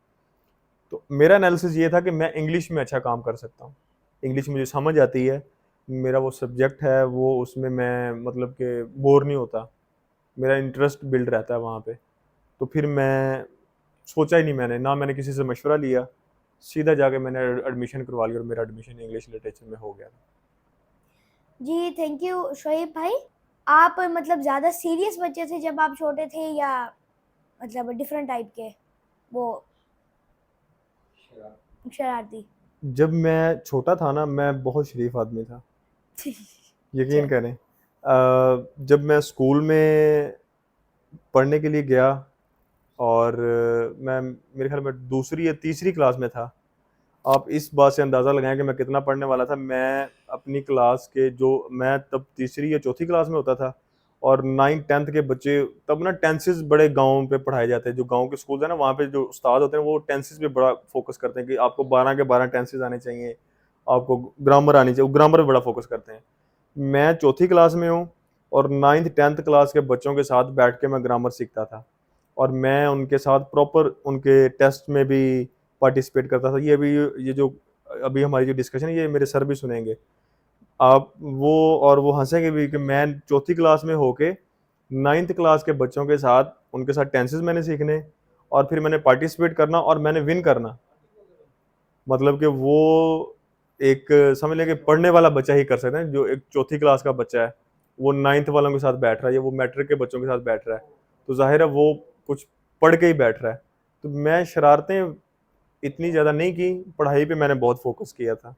Speaker 2: तो मेरा एनालिसिस ये था कि मैं इंग्लिश में अच्छा काम कर सकता हूँ। इंग्लिश मुझे समझ आती है, मेरा वो सब्जेक्ट है, वो उसमें मैं मतलब कि बोर नहीं होता, मेरा इंटरेस्ट बिल्ड रहता है वहाँ पे। तो फिर मैं सोचा ही नहीं, ना मैंने किसी से मशवरा लिया, सीधा जाके मैंने एडमिशन करवा लिया और मेरा एडमिशन इंग्लिश लिटरेचर में हो गया।
Speaker 1: जी थैंक यू शोएब भाई। आप मतलब ज़्यादा सीरियस बच्चे थे जब आप छोटे थे या मतलब डिफरेंट टाइप के वो शरारती?
Speaker 2: जब मैं छोटा था ना, मैं बहुत शरीफ आदमी था, यकीन
Speaker 1: अच्छा।
Speaker 2: करें। जब मैं स्कूल में पढ़ने के लिए गया और मैं मेरे ख्याल में दूसरी या तीसरी क्लास में था। आप इस बात से अंदाज़ा लगाएं कि मैं कितना पढ़ने वाला था। मैं अपनी क्लास के जो मैं तब तीसरी या चौथी क्लास में होता था, और 9th-10th के बच्चे तब ना टेंसेस बड़े गाँव पे पढ़ाए जाते हैं। जो गाँव के स्कूल है ना, वहाँ पे जो उस्ताद होते हैं वो टेंसेस पे बड़ा फोकस करते हैं कि आपको 12 के 12 टेंसेस आने चाहिए, आपको ग्रामर आनी चाहिए, वो ग्रामर पे बड़ा फोकस करते हैं। मैं चौथी क्लास में हूँ और 9th-10th क्लास के बच्चों के साथ बैठ के मैं ग्रामर सीखता था, और मैं उनके साथ प्रॉपर उनके टेस्ट में भी पार्टिसिपेट करता था। ये जो अभी हमारी जो डिस्कशन है ये मेरे सर भी सुनेंगे आप वो, और वो हंसेंगे भी कि मैं चौथी क्लास में होके 9th क्लास के बच्चों के साथ उनके साथ टेंसेस मैंने सीखने, और फिर मैंने पार्टिसिपेट करना और मैंने विन करना। मतलब कि वो एक समझ लें कि पढ़ने वाला बच्चा ही कर सकता है। जो एक चौथी क्लास का बच्चा है वो 9th वालों के साथ बैठ रहा है या वो मैट्रिक के बच्चों के साथ बैठ रहा है, तो जाहिर है वो कुछ पढ़ के ही बैठ रहा है। तो मैं शरारतें इतनी ज़्यादा नहीं की, पढ़ाई पे मैंने बहुत फोकस किया था,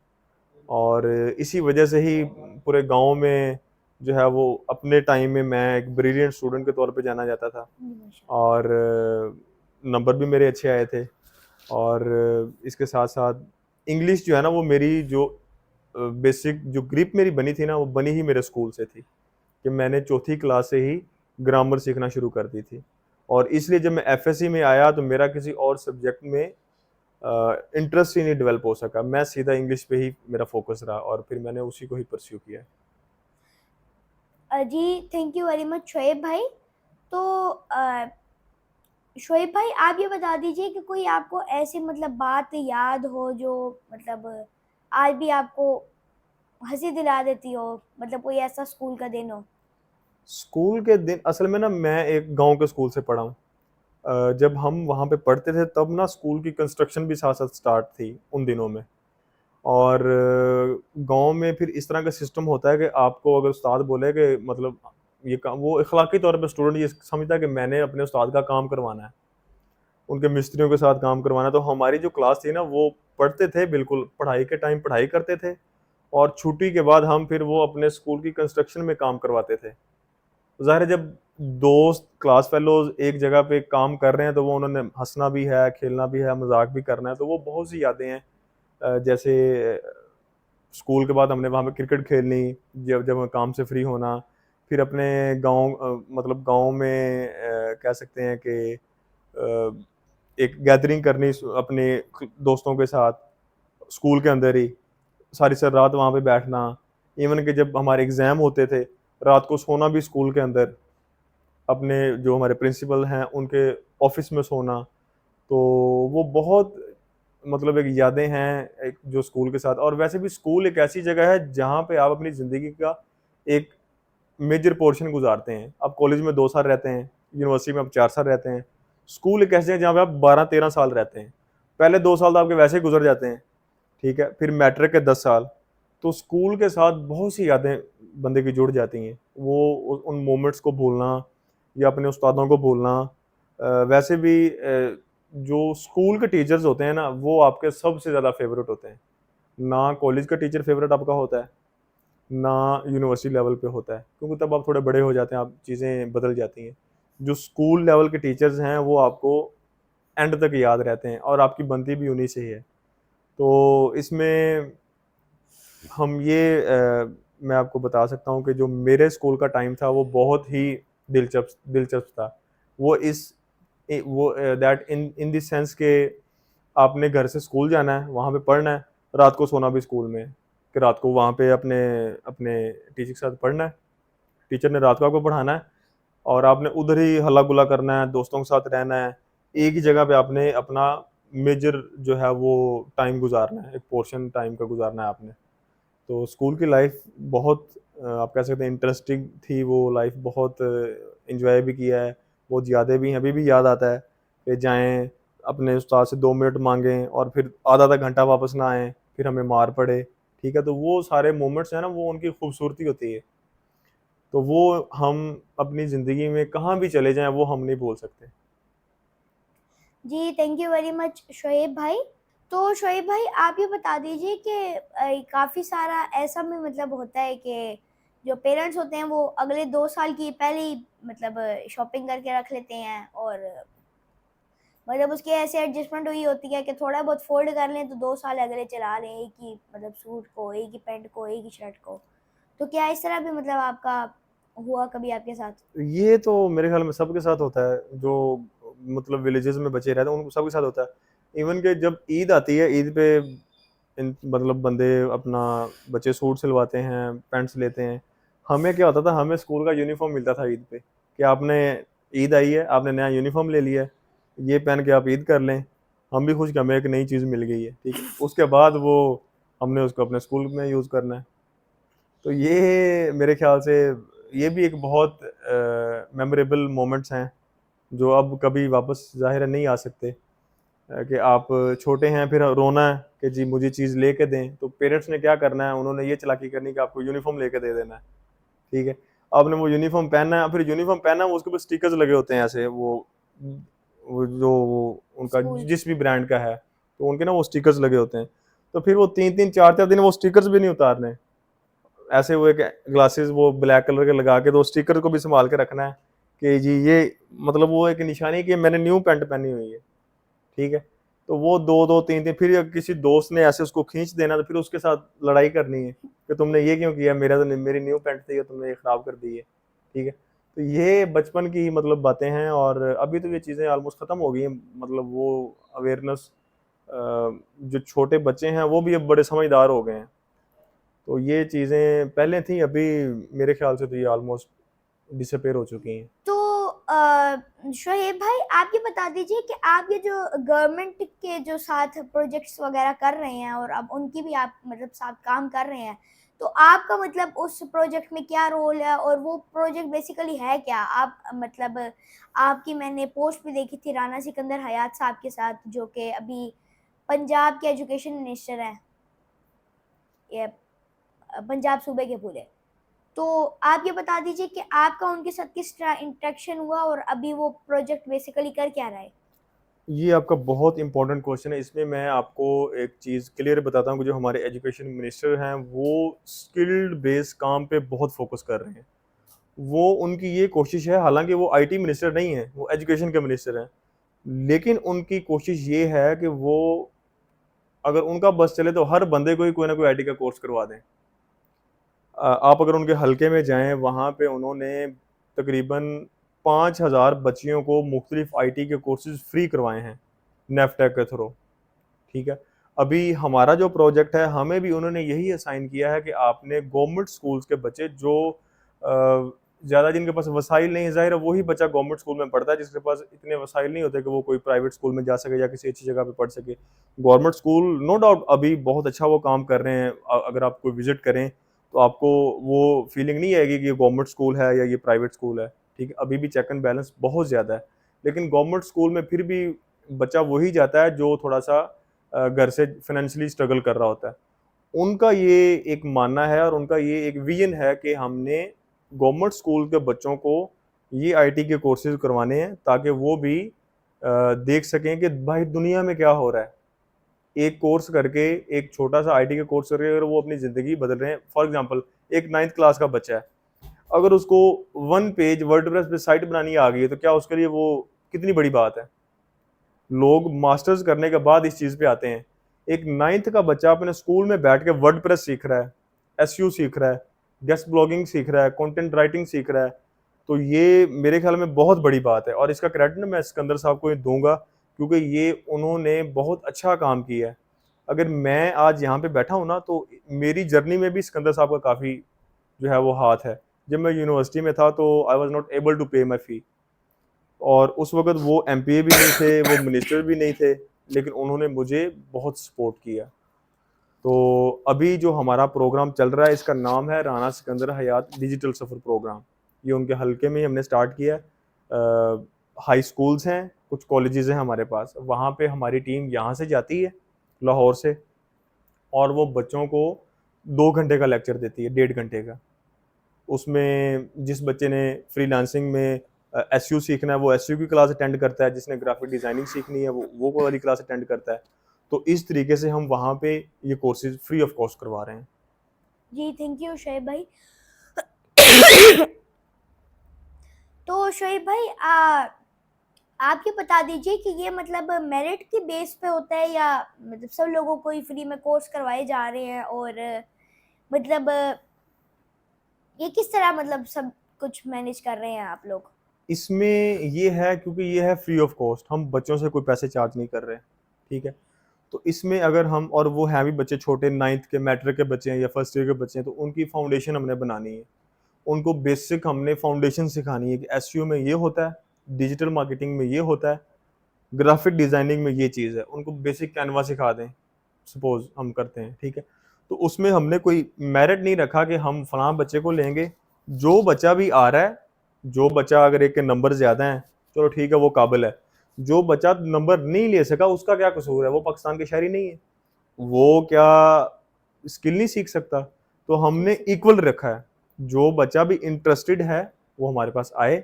Speaker 2: और इसी वजह से ही पूरे गांव में जो है वो अपने टाइम में मैं एक ब्रिलियंट स्टूडेंट के तौर पे जाना जाता था। और नंबर भी मेरे अच्छे आए थे। और इसके साथ साथ इंग्लिश जो है ना, वो मेरी जो बेसिक जो ग्रिप मेरी बनी थी ना, वो बनी ही मेरे स्कूल से थी कि मैंने चौथी क्लास से ही ग्रामर सीखना शुरू कर दी थी। और इसलिए जब मैं एफएससी में आया तो मेरा किसी और सब्जेक्ट में इंटरेस्ट ही नहीं डेवलप हो सका, मैं सीधा इंग्लिश पे ही मेरा फोकस रहा और फिर मैंने उसी को ही परस्यू किया।
Speaker 1: जी thank you very much Shoaib भाई। तो शोएब भाई आप ये बता दीजिए कि कोई आपको ऐसी मतलब बात याद हो जो मतलब आज भी आपको हंसी दिला देती हो, मतलब कोई ऐसा स्कूल का दिन हो।
Speaker 2: स्कूल के दिन असल में ना मैं एक गांव के स्कूल से पढ़ा हूँ। जब हम वहाँ पे पढ़ते थे तब ना स्कूल की कंस्ट्रक्शन भी साथ साथ स्टार्ट थी उन दिनों में। और गांव में फिर इस तरह का सिस्टम होता है कि आपको अगर उस्ताद बोले कि मतलब ये काम, वो इखलाकी तौर पे स्टूडेंट ये समझता है कि मैंने अपने उस्ताद का काम करवाना है, उनके मिस्त्रियों के साथ काम करवाना है। तो हमारी जो क्लास थी ना वो पढ़ते थे, बिल्कुल पढ़ाई के टाइम पढ़ाई करते थे, और छुट्टी के बाद हम फिर वो अपने स्कूल की कंस्ट्रक्शन में काम करवाते थे। ज़ाहिर है जब दोस्त क्लास फेलोज एक जगह पे काम कर रहे हैं तो वो उन्होंने हंसना भी है, खेलना भी है, मजाक भी करना है, तो वो बहुत सी यादें हैं। जैसे स्कूल के बाद हमने वहाँ पे क्रिकेट खेलनी, जब जब हम काम से फ्री होना, फिर अपने गांव मतलब गांव में कह सकते हैं कि एक गैदरिंग करनी अपने दोस्तों के साथ स्कूल के अंदर ही, सारी सारी रात वहाँ पे बैठना। इवन कि जब हमारे एग्ज़ाम होते थे रात को सोना भी स्कूल के अंदर, अपने जो हमारे प्रिंसिपल हैं उनके ऑफिस में सोना। तो वो बहुत मतलब एक यादें हैं एक जो स्कूल के साथ। और वैसे भी स्कूल एक ऐसी जगह है जहाँ पे आप अपनी ज़िंदगी का एक मेजर पोर्शन गुजारते हैं। आप कॉलेज में 2 साल रहते हैं, यूनिवर्सिटी में आप 4 साल रहते हैं, स्कूल एक ऐसी जगह जहाँ पे आप 12-13 साल रहते हैं। पहले 2 साल तो आपके वैसे ही गुजर जाते हैं, ठीक है, फिर मैट्रिक के 10 साल। तो स्कूल के साथ बहुत सी यादें बंदे की जुड़ जाती हैं। वो उन मोमेंट्स को भूलना या अपने उस्तादों को भूलना। वैसे भी जो स्कूल के टीचर्स होते हैं ना वो आपके सबसे ज़्यादा फेवरेट होते हैं। ना कॉलेज का टीचर फेवरेट आपका होता है, ना यूनिवर्सिटी लेवल पे होता है, क्योंकि तब आप थोड़े बड़े हो जाते हैं, आप चीज़ें बदल जाती हैं। जो स्कूल लेवल के टीचर्स हैं वो आपको एंड तक याद रहते हैं और आपकी बनती भी उन्हीं से ही है। तो इसमें हम ये मैं आपको बता सकता हूँ कि जो मेरे स्कूल का टाइम था वो बहुत ही दिलचस्प दिलचस्प था। वो इस वो that in in this sense के आपने घर से स्कूल जाना है, वहाँ पे पढ़ना है, रात को सोना भी स्कूल में, कि रात को वहाँ पे अपने अपने टीचर के साथ पढ़ना है, टीचर ने रात को आपको पढ़ाना है, और आपने उधर ही हल्ला गुल्ला करना है, दोस्तों के साथ रहना है। एक ही जगह पे आपने अपना मेजर जो है वो टाइम गुजारना है, एक पोर्शन टाइम का गुजारना है आपने। तो स्कूल की लाइफ बहुत आप कह सकते हैं इंटरेस्टिंग थी। वो लाइफ बहुत एंजॉय भी किया है, बहुत यादें भी हैं, अभी भी याद आता है कि जाएं अपने उस्ताद से 2 मिनट मांगें और फिर आधा आधा घंटा वापस ना आए, फिर हमें मार पड़े। ठीक है, तो वो सारे मोमेंट्स हैं ना, वो उनकी खूबसूरती होती है। तो वो हम अपनी ज़िंदगी में कहाँ भी चले जाएं वो हम नहीं भूल सकते।
Speaker 1: जी thank you very much Shoaib भाई। तो शोएब भाई आप ये बता दीजिए कि काफ़ी सारा ऐसा भी मतलब होता है कि जो पेरेंट्स होते हैं वो अगले 2 साल की पहले ही मतलब शॉपिंग करके रख लेते हैं, और मतलब उसकी ऐसे एडजस्टमेंट हुई होती है कि थोड़ा बहुत फोल्ड कर लें तो 2 साल अगले चला लें, एक ही मतलब सूट को, एक ही पैंट को, एक ही शर्ट को। तो क्या इस तरह भी मतलब आपका हुआ कभी आपके साथ?
Speaker 2: ये तो मेरे ख्याल में सबके साथ होता है, जो मतलब विलेजेस में बचे रहते हैं उनको सबके साथ होता है। इवन कि जब ईद आती है, ईद पे मतलब बंदे अपना बच्चे सूट सिलवाते हैं, पैंट्स लेते हैं। हमें क्या होता था, हमें स्कूल का यूनिफॉर्म मिलता था ईद पे, कि आपने ईद आई है, आपने नया यूनिफॉर्म ले लिया है, ये पहन के आप ईद कर लें। हम भी खुश कि हमें एक नई चीज़ मिल गई है, ठीक है। उसके बाद वो हमने उसको अपने स्कूल में यूज़ करना है। तो ये मेरे ख्याल से ये भी एक बहुत मेमोरेबल मोमेंट्स हैं जो अब कभी वापस ज़ाहिर है नहीं आ सकते। कि आप छोटे हैं फिर रोना है कि जी मुझे चीज़ लेके दें, तो पेरेंट्स ने क्या करना है, उन्होंने ये चालाकी करनी कि आपको यूनिफॉर्म लेके दे देना है, ठीक है। आपने वो यूनिफॉर्म पहनना है, फिर यूनिफॉर्म पहना है, उसके ऊपर स्टिकर्स लगे होते हैं ऐसे, वो जो उनका
Speaker 1: स्कूल
Speaker 2: जिस भी ब्रांड का है, तो उनके ना वो स्टिकर्स लगे होते हैं। तो फिर वो 3-3 4-4 दिन वो स्टिकर्स भी नहीं उतारने, ऐसे वो एक ग्लासेस वो ब्लैक कलर के लगा के, तो स्टिकर को भी संभाल के रखना है कि जी ये मतलब वो एक निशानी कि मैंने न्यू पैंट पहनी हुई है, ठीक है। तो वो 2-2 3-3 फिर किसी दोस्त ने ऐसे उसको खींच देना, तो फिर उसके साथ लड़ाई करनी है कि तुमने ये क्यों किया, मेरा तो मेरी न्यू पैंट थी और तुमने ये खराब कर दी है, ठीक है। तो ये बचपन की मतलब बातें हैं, और अभी तो ये चीज़ें ऑलमोस्ट ख़त्म हो गई हैं। मतलब वो अवेयरनेस, जो छोटे बच्चे हैं वो भी अब बड़े समझदार हो गए हैं। तो ये चीज़ें पहले थी, अभी मेरे ख्याल से तो ये ऑलमोस्ट डिसअपीयर हो चुकी हैं।
Speaker 1: तो शोएब भाई, आप ये बता दीजिए कि आप ये जो गवर्नमेंट के जो साथ प्रोजेक्ट्स वगैरह कर रहे हैं और अब उनकी भी आप मतलब साथ काम कर रहे हैं, तो आपका मतलब उस प्रोजेक्ट में क्या रोल है और वो प्रोजेक्ट बेसिकली है क्या? आप मतलब आपकी मैंने पोस्ट भी देखी थी राना सिकंदर हयात साहब के साथ, जो कि अभी पंजाब के एजुकेशन मिनिस्टर हैं, ये पंजाब सूबे के पूरे। तो आप ये बता दीजिए कि आपका उनके साथ किस तरह इंटरेक्शन हुआ और अभी वो प्रोजेक्ट बेसिकली कर क्या रहा है?
Speaker 2: ये आपका बहुत इंपॉर्टेंट क्वेश्चन है। इसमें मैं आपको एक चीज़ क्लियर बताता हूँ कि जो हमारे एजुकेशन मिनिस्टर हैं वो स्किल्ड बेस्ड काम पे बहुत फोकस कर रहे हैं। वो उनकी ये कोशिश है, हालांकि वो आईटी मिनिस्टर नहीं है, वो एजुकेशन के मिनिस्टर हैं, लेकिन उनकी कोशिश ये है कि वो अगर उनका बस चले तो हर बंदे को ही कोई ना कोई आईटी का कोर्स करवा दें। आप अगर उनके हलके में जाएं, वहाँ पे उन्होंने तकरीबन 5,000 बच्चियों को मुख्तलिफ आईटी के कोर्सेज फ्री करवाए हैं नेफ्टेक के थ्रू। ठीक है। अभी हमारा जो प्रोजेक्ट है, हमें भी उन्होंने यही असाइन किया है कि आपने गवर्नमेंट स्कूल्स के बच्चे जो ज़्यादा जिनके पास वसाइल नहीं है, ज़ाहिर है वही बच्चा गवर्नमेंट स्कूल में पढ़ता है जिसके पास इतने वसाइल नहीं होते कि वो कोई प्राइवेट स्कूल में जा सके या किसी अच्छी जगह पे पढ़ सके। गवर्नमेंट स्कूल नो डाउट अभी बहुत अच्छा वो काम कर रहे हैं। अगर आप कोई विजिट करें तो आपको वो फीलिंग नहीं आएगी कि ये गवर्नमेंट स्कूल है या ये प्राइवेट स्कूल है। ठीक है, अभी भी चेक एंड बैलेंस बहुत ज़्यादा है, लेकिन गवर्नमेंट स्कूल में फिर भी बच्चा वही जाता है जो थोड़ा सा घर से फाइनेंशियली स्ट्रगल कर रहा होता है। उनका ये एक मानना है और उनका ये एक विजन है कि हमने गवर्नमेंट स्कूल के बच्चों को ये आईटी के कोर्सेज करवाने हैं ताकि वो भी देख सकें कि भाई दुनिया में क्या हो रहा है। एक कोर्स करके, एक छोटा सा आईटी का कोर्स करके अगर वो अपनी ज़िंदगी बदल रहे हैं, फॉर एग्जांपल एक 9th क्लास का बच्चा है, अगर उसको 1 पेज वर्डप्रेस पे साइट बनानी आ गई है तो क्या उसके लिए वो कितनी बड़ी बात है। लोग मास्टर्स करने के बाद इस चीज़ पे आते हैं। एक 9th का बच्चा अपने स्कूल में बैठ के वर्डप्रेस सीख रहा है, एसईओ सीख रहा है, गेस्ट ब्लॉगिंग सीख रहा है, कंटेंट राइटिंग सीख रहा है, तो ये मेरे ख्याल में बहुत बड़ी बात है और इसका क्रेडिट मैं सिकंदर साहब को ही दूंगा क्योंकि ये उन्होंने बहुत अच्छा काम किया है। अगर मैं आज यहाँ पे बैठा हूँ ना तो मेरी जर्नी में भी सिकंदर साहब का काफ़ी जो है वो हाथ है। जब मैं यूनिवर्सिटी में था तो I was not able to pay my फी, और उस वक़्त वो एमपीए भी नहीं थे, वो मिनिस्टर भी नहीं थे, लेकिन उन्होंने मुझे बहुत सपोर्ट किया। तो अभी जो हमारा प्रोग्राम चल रहा है इसका नाम है राना सिकंदर हयात डिजिटल सफ़र प्रोग्राम। ये उनके हलके में ही हमने स्टार्ट किया है। हाई स्कूल्स हैं, कुछ कॉलेजेस हैं हमारे पास, वहाँ पे हमारी टीम यहाँ से जाती है लाहौर से, और वो बच्चों को 2 घंटे का लेक्चर देती है, 1.5 घंटे का। उसमें जिस बच्चे ने फ्रीलांसिंग में एसईओ सीखना है वो एसईओ की क्लास अटेंड करता है, जिसने ग्राफिक डिजाइनिंग सीखनी है वो वाली क्लास अटेंड करता है। तो इस तरीके से हम वहाँ पे ये कोर्सेज फ्री ऑफ कॉस्ट करवा रहे हैं।
Speaker 1: जी, थैंक यू शोएब भाई। तो शोएब भाई, आप ये बता दीजिए कि ये मतलब मेरिट की बेस पे होता है या मतलब सब लोगों को ही फ्री में कोर्स करवाए जा रहे हैं, और मतलब ये किस तरह मतलब सब कुछ मैनेज कर रहे हैं आप लोग?
Speaker 2: इसमें ये है क्योंकि ये है फ्री ऑफ कॉस्ट, हम बच्चों से कोई पैसे चार्ज नहीं कर रहे। ठीक है, तो इसमें अगर हम, और वो हैं भी बच्चे छोटे, 9th के मैट्रिक के बच्चे हैं या फर्स्ट ईयर के बच्चे हैं, तो उनकी फाउंडेशन हमने बनानी है। उनको बेसिक हमने फाउंडेशन सिखानी है कि एसईओ में ये होता है, डिजिटल मार्केटिंग में ये होता है, ग्राफिक डिजाइनिंग में ये चीज़ है। उनको बेसिक कैनवा सिखा दें, सपोज हम करते हैं। ठीक है, तो उसमें हमने कोई मेरिट नहीं रखा कि हम फलां बच्चे को लेंगे। जो बच्चा भी आ रहा है, जो बच्चा अगर एक के नंबर ज़्यादा हैं, चलो ठीक है वो काबिल है। जो बच्चा नंबर नहीं ले सका उसका क्या कसूर है, वो पाकिस्तान के शहरी नहीं है, वो क्या स्किल नहीं सीख सकता। तो
Speaker 1: जी
Speaker 2: हमने
Speaker 1: जी।
Speaker 2: इक्वल रखा है, जो बच्चा भी इंटरेस्टेड है वो हमारे पास आए,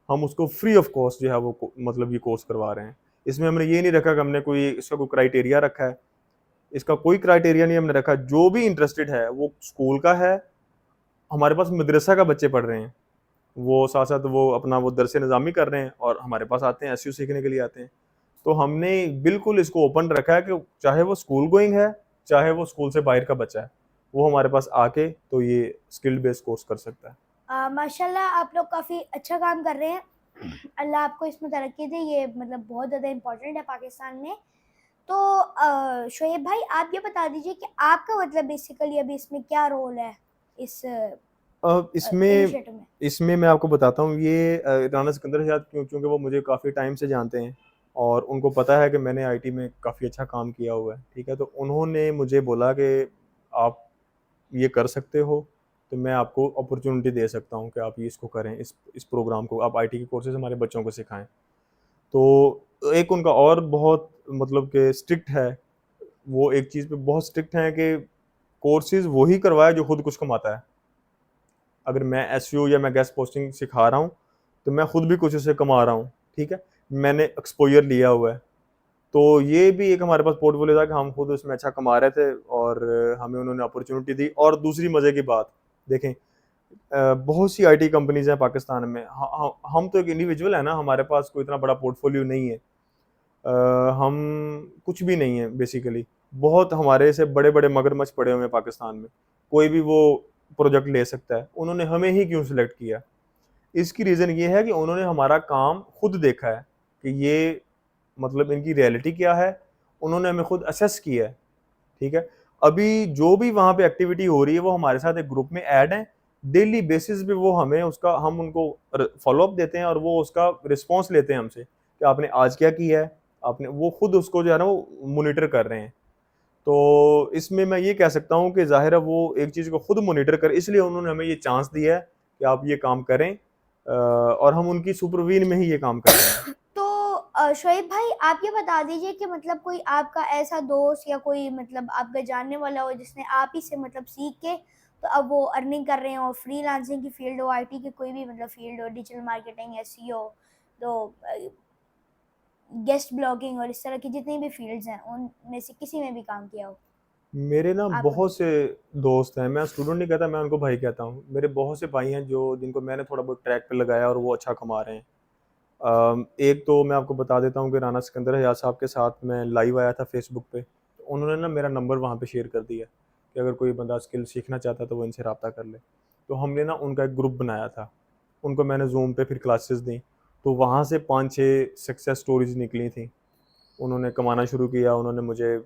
Speaker 2: हम उसको फ्री ऑफ कॉस्ट जो है वो मतलब ये कोर्स करवा रहे हैं। इसमें हमने ये नहीं रखा कि हमने कोई इसका कोई क्राइटेरिया रखा है, इसका कोई क्राइटेरिया नहीं हमने रखा। जो भी इंटरेस्टेड है, वो स्कूल का है, हमारे पास मदरसा का बच्चे पढ़ रहे हैं, वो साथ साथ वो अपना वो दरस निज़ामी कर रहे हैं और हमारे पास आते हैं, एसईओ सीखने के लिए आते हैं। तो हमने बिल्कुल इसको ओपन रखा है कि चाहे वो स्कूल गोइंग है, चाहे वो स्कूल से बाहर का बच्चा है, वो हमारे पास आके तो ये स्किल बेस्ड कोर्स कर सकता है।
Speaker 1: माशाल्लाह आप लोग काफ़ी अच्छा काम कर रहे हैं। अल्लाह आपको इसमें तरक्की दे, ये मतलब बहुत ज़्यादा इम्पोर्टेंट है पाकिस्तान में। तो शोएब भाई, आप ये बता दीजिए कि आपका मतलब बेसिकली अभी इसमें क्या रोल है इस
Speaker 2: इसमें
Speaker 1: इनिशिएटिव में?
Speaker 2: इसमें मैं आपको बताता हूँ, ये राना सिकंदर आज़ाद क्योंकि वो मुझे काफ़ी टाइम से जानते हैं और उनको पता है कि मैंने आईटी में काफ़ी अच्छा काम किया हुआ है, ठीक है? तो उन्होंने मुझे बोला कि आप ये कर सकते हो, तो मैं आपको अपॉर्च्युनिटी दे सकता हूँ कि आप ये इसको करें, इस प्रोग्राम को, आप आईटी के कोर्सेज़ हमारे बच्चों को सिखाएँ। तो एक उनका और बहुत मतलब कि स्ट्रिक्ट है, वो एक चीज़ पे बहुत स्ट्रिक्ट हैं कि कोर्सेज़ वो ही करवाए जो खुद कुछ कमाता है। अगर मैं एसईओ या मैं गेस्ट पोस्टिंग सिखा रहा हूँ, तो मैं खुद भी कुछ उससे कमा रहा हूँ, ठीक है? मैंने एक्सपोज़र लिया हुआ है। तो ये भी एक हमारे पास पोर्टफोलियो था कि हम खुद उसमें अच्छा कमा रहे थे और हमें उन्होंने अपॉर्च्युनिटी दी। और दूसरी मज़े की बात, देखें बहुत सी आईटी कंपनीज़ हैं पाकिस्तान में। हम तो एक इंडिविजुअल है ना, हमारे पास कोई इतना बड़ा पोर्टफोलियो नहीं है। हम कुछ भी नहीं है बेसिकली। बहुत हमारे से बड़े-बड़े मगरमच्छ पड़े हुए हैं पाकिस्तान में। कोई भी वो प्रोजेक्ट ले सकता है। उन्होंने हमें ही क्यों सिलेक्ट किया? इसकी रीज़न ये है कि उन्होंने हमारा काम खुद देखा है कि ये मतलब इनकी रियलिटी क्या है, उन्होंने हमें खुद असेस किया है, ठीक है? अभी जो भी वहाँ पे एक्टिविटी हो रही है, वो हमारे साथ एक ग्रुप में ऐड हैं, डेली बेसिस पे वो हमें उसका हम उनको फ़ॉलो अप देते हैं और वो उसका रिस्पॉन्स लेते हैं हमसे कि आपने आज क्या किया है? आपने वो खुद उसको जो है ना वो मॉनिटर कर रहे हैं। तो इसमें मैं ये कह सकता हूँ कि ज़ाहिर है वो एक चीज़ को खुद मॉनिटर कर, इसलिए उन्होंने हमें ये चांस दिया है कि आप ये काम करें, और हम उनकी सुपरवीन में ही ये काम कर रहे हैं।
Speaker 1: तो शोएब भाई, आप ये बता दीजिए कि मतलब कोई आपका ऐसा दोस्त या कोई मतलब आपका जानने वाला हो जिसने आप ही से मतलब सीख के तो अब वो अर्निंग कर रहे हो, फ्रीलांसिंग की फील्ड हो, आईटी की कोई भी मतलब फील्ड हो, डिजिटल मार्केटिंग, एसईओ, तो गेस्ट ब्लॉगिंग और इस तरह की जितनी भी फील्ड्स हैं उनमें से किसी में भी काम किया हो,
Speaker 2: मेरे ना
Speaker 1: आप उन्हें?
Speaker 2: बहुत से दोस्त हैं, मैं स्टूडेंट नहीं कहता, मैं उनको भाई कहता हूँ। मेरे बहुत से भाई हैं जो जिनको मैंने थोड़ा बहुत ट्रैक पे लगाया और वो अच्छा कमा रहे हैं। एक तो मैं आपको बता देता हूँ कि राना सिकंदर हयात साहब के साथ मैं लाइव आया था फेसबुक पे। तो उन्होंने ना मेरा नंबर वहाँ पे शेयर कर दिया कि अगर कोई बंदा स्किल सीखना चाहता है तो वो इनसे रब्ता कर ले। तो हमने ना उनका एक ग्रुप बनाया था। उनको मैंने ज़ूम पे फिर क्लासेस दी। तो वहाँ से 5-6 सक्सेस स्टोरीज़ निकली थी। उन्होंने कमाना शुरू किया, उन्होंने मुझे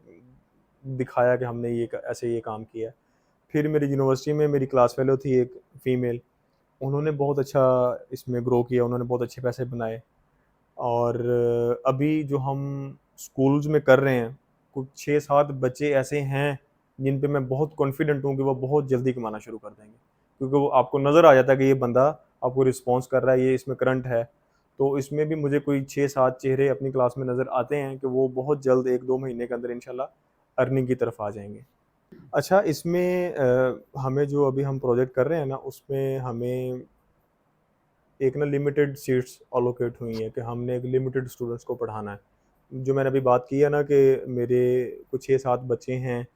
Speaker 2: दिखाया कि हमने ये क ऐसे ये काम किया है। फिर मेरी यूनिवर्सिटी में मेरी क्लास फ़ेलो थी एक फ़ीमेल, उन्होंने बहुत अच्छा इसमें ग्रो किया, उन्होंने बहुत अच्छे पैसे बनाए। और अभी जो हम स्कूल्स में कर रहे हैं, कुछ 6-7 बच्चे ऐसे हैं, जिन पे मैं बहुत कॉन्फिडेंट हूँ कि वो बहुत जल्दी कमाना शुरू कर देंगे। क्योंकि वो आपको नज़र आ जाता है कि ये बंदा आपको रिस्पॉन्स कर रहा है, ये इसमें करंट है। तो इसमें भी मुझे कोई 6-7 चेहरे अपनी क्लास में नज़र आते हैं कि वो बहुत जल्द 1-2 महीने के अंदर इंशाल्लाह अर्निंग की तरफ आ जाएँगे। अच्छा, इसमें हमें जो अभी हम प्रोजेक्ट कर रहे हैं ना, उसमें हमें एक ना लिमिटेड सीट्स एलोकेट हुई हैं कि हमने एक लिमिटेड स्टूडेंट्स को पढ़ाना है। जो मैंने अभी बात की है ना कि मेरे कुछ 6-7 बच्चे हैं,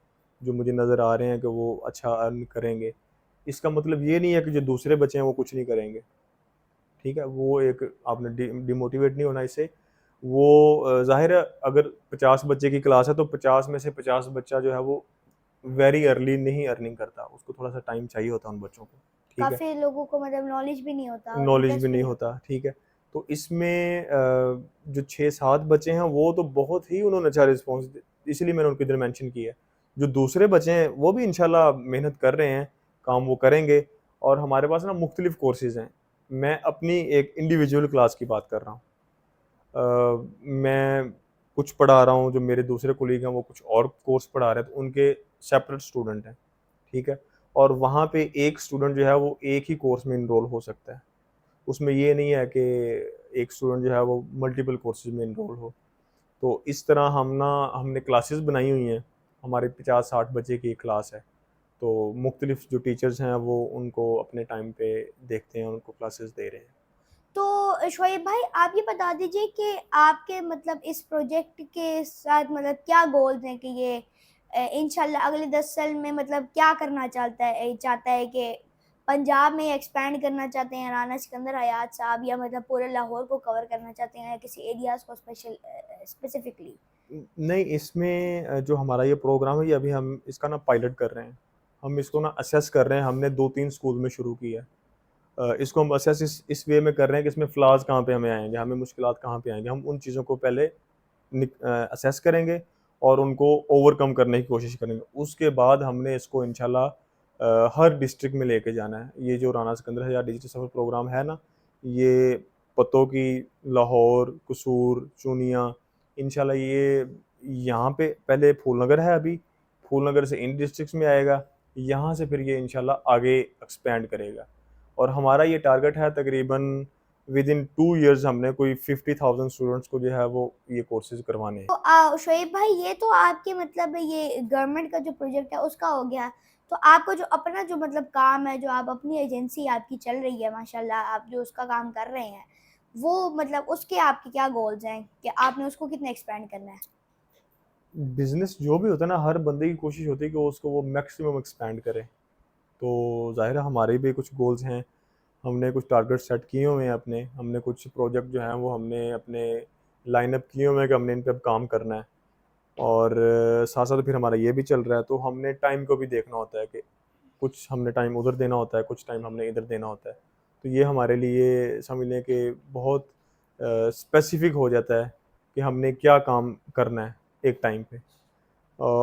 Speaker 2: जो मुझे नज़र आ रहे हैं कि वो अच्छा अर्न करेंगे। इसका मतलब ये नहीं है कि जो दूसरे बच्चे हैं वो कुछ नहीं करेंगे, ठीक है? वो एक आपने डिमोटिवेट नहीं होना इससे। वो ज़ाहिर है अगर 50 बच्चे की क्लास है तो 50 में से 50 बच्चा जो है वो वेरी अर्ली नहीं अर्निंग करता। उसको थोड़ा-सा टाइम चाहिए होता है उन बच्चों को, ठीक है?
Speaker 1: काफ़ी लोगों को मतलब नॉलेज भी नहीं होता और
Speaker 2: नॉलेज भी
Speaker 1: इंटरेस्ट भी
Speaker 2: नहीं
Speaker 1: नहीं होता।
Speaker 2: होता, ठीक है? तो इसमें जो 6-7 बच्चे हैं वो तो बहुत ही उन्होंने अच्छा रिस्पॉन्स द इसीलिए मैंने उनको इधर मेंशन किया है। जो दूसरे बच्चे हैं वो भी इंशाल्लाह मेहनत कर रहे हैं, काम वो करेंगे और हमारे पास ना मुख्तलिफ कोर्सेज़ हैं। मैं अपनी एक इंडिविजुअल क्लास की बात कर रहा हूँ। मैं कुछ पढ़ा रहा हूँ, जो मेरे दूसरे कोलीग हैं वो कुछ और कोर्स पढ़ा रहे हैं, तो उनके सेपरेट स्टूडेंट हैं, ठीक है? और वहाँ पे एक स्टूडेंट जो है वो एक ही कोर्स में एनरोल हो सकता है। उसमें ये नहीं है कि एक स्टूडेंट जो है वो मल्टीपल कोर्सेज़ में एनरोल हो। तो इस तरह हमने क्लासेस बनाई हुई हैं, हमारे 50-60 बच्चे की एक क्लास है। तो मुख्तलिफ जो टीचर्स हैं वो उनको अपने टाइम पे देखते हैं, उनको क्लासेस दे रहे हैं।
Speaker 1: तो शोएब भाई, आप ये बता दीजिए कि आपके मतलब इस प्रोजेक्ट के साथ मतलब क्या गोल्स हैं कि ये इंशाल्लाह अगले 10 साल में मतलब क्या करना चाहता है कि पंजाब में एक्सपैंड करना चाहते हैं राना सिकंदर हयात साहब, या मतलब पूरे लाहौर को कवर करना चाहते हैं या किसी एरियाज़ को स्पेसिफिकली?
Speaker 2: नहीं, इसमें जो हमारा ये प्रोग्राम है, ये अभी हम इसका ना पायलट कर रहे हैं। हम इसको ना असेस कर रहे हैं, हमने 2-3 स्कूल में शुरू किया है। इसको हम असेस इस वे में कर रहे हैं कि इसमें फ्लॉज़ कहाँ पे हमें आएँगे, हमें मुश्किलात कहाँ पे आएँगी। हम उन चीज़ों को पहले असेस करेंगे और उनको ओवरकम करने की कोशिश करेंगे। उसके बाद हमने इसको इंशाल्लाह हर डिस्ट्रिक्ट में लेके जाना है। ये जो राना सिकंदर हज़ार डिजिटल सफ़र प्रोग्राम है ना, ये पतोकी, लाहौर, कसूर, चूनिया, इंशाल्लाह ये यहाँ पे पहले फूलनगर है अभी, फूलनगर से इन डिस्ट्रिक्ट्स में आएगा, यहाँ से फिर ये इंशाल्लाह आगे एक्सपेंड करेगा। और हमारा ये टारगेट है तकरीबन विद इन 2 इयर्स हमने कोई 50,000 स्टूडेंट्स को जो है वो ये कोर्सेज़ करवाने हैं।
Speaker 1: तो शोएब भाई, ये तो आपके मतलब ये गवर्नमेंट का जो प्रोजेक्ट है उसका हो गया। तो आपको जो अपना जो मतलब काम है, जो आप अपनी एजेंसी आपकी चल रही है माशाल्लाह, आप जो उसका काम कर रहे हैं, वो मतलब उसके आपके क्या गोल्स हैं कि आपने उसको कितना एक्सपेंड करना है?
Speaker 2: बिज़नेस जो भी होता है ना, हर बंदे की कोशिश होती है कि वो उसको वो मैक्सिमम एक्सपेंड करे। तो ज़ाहिर है हमारे भी कुछ गोल्स हैं, हमने कुछ टारगेट सेट किए हुए हैं अपने, हमने कुछ प्रोजेक्ट जो हैं वो हमने अपने लाइन अप किए हुए हैं कि हमने इन पे अब काम करना है। और साथ साथ फिर हमारा ये भी चल रहा है, तो हमने टाइम को भी देखना होता है कि कुछ हमने टाइम उधर देना होता है, कुछ टाइम हमने इधर देना होता है। तो ये हमारे लिए समझ लें कि बहुत स्पेसिफिक हो जाता है कि हमने क्या काम करना है एक टाइम पे।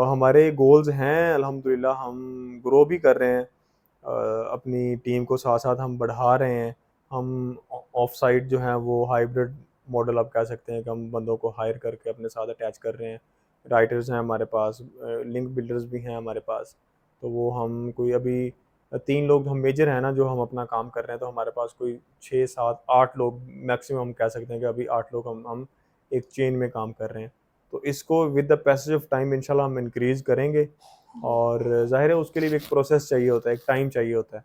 Speaker 2: हमारे गोल्स हैं, अल्हम्दुलिल्लाह हम ग्रो भी कर रहे हैं, अपनी टीम को साथ साथ हम बढ़ा रहे हैं। हम ऑफ साइट जो हैं वो हाइब्रिड मॉडल आप कह सकते हैं कि हम बंदों को हायर करके अपने साथ अटैच कर रहे हैं। राइटर्स हैं हमारे पास, लिंक बिल्डर्स भी हैं हमारे पास। तो वो हम कोई अभी 3 लोग हम मेजर हैं ना जो हम अपना काम कर रहे हैं, तो हमारे पास कोई 6 7 8 लोग मैक्सिमम हम कह सकते हैं कि अभी 8 लोग हम एक चेन में काम कर रहे हैं। तो इसको with the passage of time इंशाल्लाह हम इंक्रीज़ करेंगे। और ज़ाहिर है उसके लिए भी एक प्रोसेस चाहिए होता है, एक टाइम चाहिए होता है।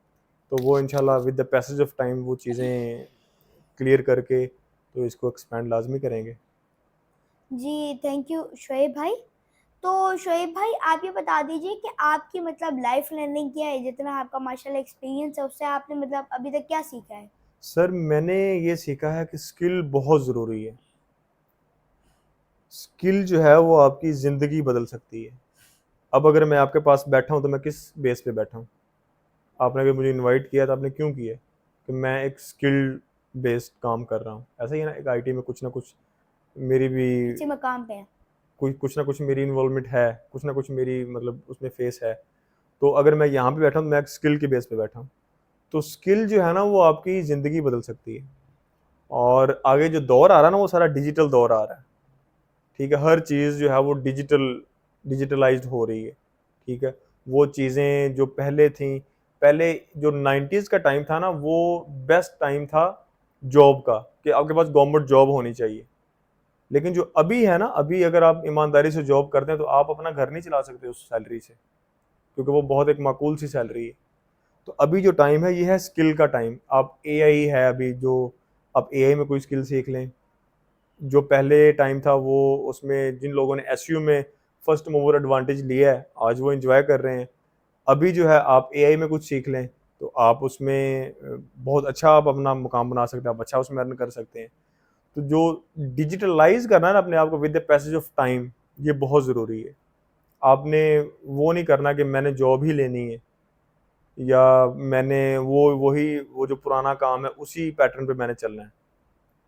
Speaker 2: तो वो इंशाल्लाह with the passage of time वो चीज़ें क्लियर करके तो इसको एक्सपेंड लाज़मी करेंगे।
Speaker 1: जी, थैंक यू शोएब भाई। तो शोएब भाई, आप ये बता दीजिए कि आपकी मतलब लाइफ लर्निंग क्या है? जितना आपका माशाल्लाह एक्सपीरियंस है, उससे आपने मतलब अभी तक क्या सीखा है?
Speaker 2: सर मैंने ये सीखा है कि स्किल बहुत ज़रूरी है। स्किल जो है वो आपकी ज़िंदगी बदल सकती है। अब अगर मैं आपके पास बैठा हूँ तो मैं किस बेस पे बैठा हूँ? आपने अगर मुझे इनवाइट किया तो आपने क्यों किया? कि मैं एक स्किल्ड बेस्ड काम कर रहा हूँ। ऐसा ही है ना, एक आईटी में कुछ ना कुछ मेरी भी
Speaker 1: इसी मकाम पे हैं।
Speaker 2: कोई कुछ ना कुछ मेरी इन्वॉल्वमेंट है, कुछ ना कुछ मेरी मतलब उसमें फेस है। तो अगर मैं यहाँ पे बैठा हूँ, मैं एक स्किल के बेस पे बैठा हूँ। तो स्किल जो है ना वो आपकी ज़िंदगी बदल सकती है। और आगे जो दौर आ रहा है ना वो सारा डिजिटल दौर आ रहा है। ठीक है, हर चीज़ जो है वो डिजिटलाइज्ड हो रही है। ठीक है, वो चीज़ें जो पहले थी, पहले जो 90s का टाइम था ना वो बेस्ट टाइम था जॉब का, कि आपके पास गवर्नमेंट जॉब होनी चाहिए। लेकिन जो अभी है ना, अभी अगर आप ईमानदारी से जॉब करते हैं तो आप अपना घर नहीं चला सकते उस सैलरी से, क्योंकि वो बहुत एक माकूल सी सैलरी है। तो अभी जो टाइम है ये है स्किल का टाइम। आप एआई है अभी जो, आप एआई में कोई स्किल सीख लें। जो पहले टाइम था वो उसमें जिन लोगों ने एसयू में फर्स्ट मूवर एडवांटेज लिया है आज वो एंजॉय कर रहे हैं। अभी जो है आप एआई में कुछ सीख लें तो आप उसमें बहुत अच्छा आप अपना मुकाम बना सकते हैं, आप अच्छा उसमें अर्न कर सकते हैं। तो जो डिजिटलाइज करना है ना अपने आप को with the passage of time, ये बहुत ज़रूरी है। आपने वो नहीं करना कि मैंने जॉब ही लेनी है, या मैंने वो जो पुराना काम है उसी पैटर्न पे मैंने चलना है।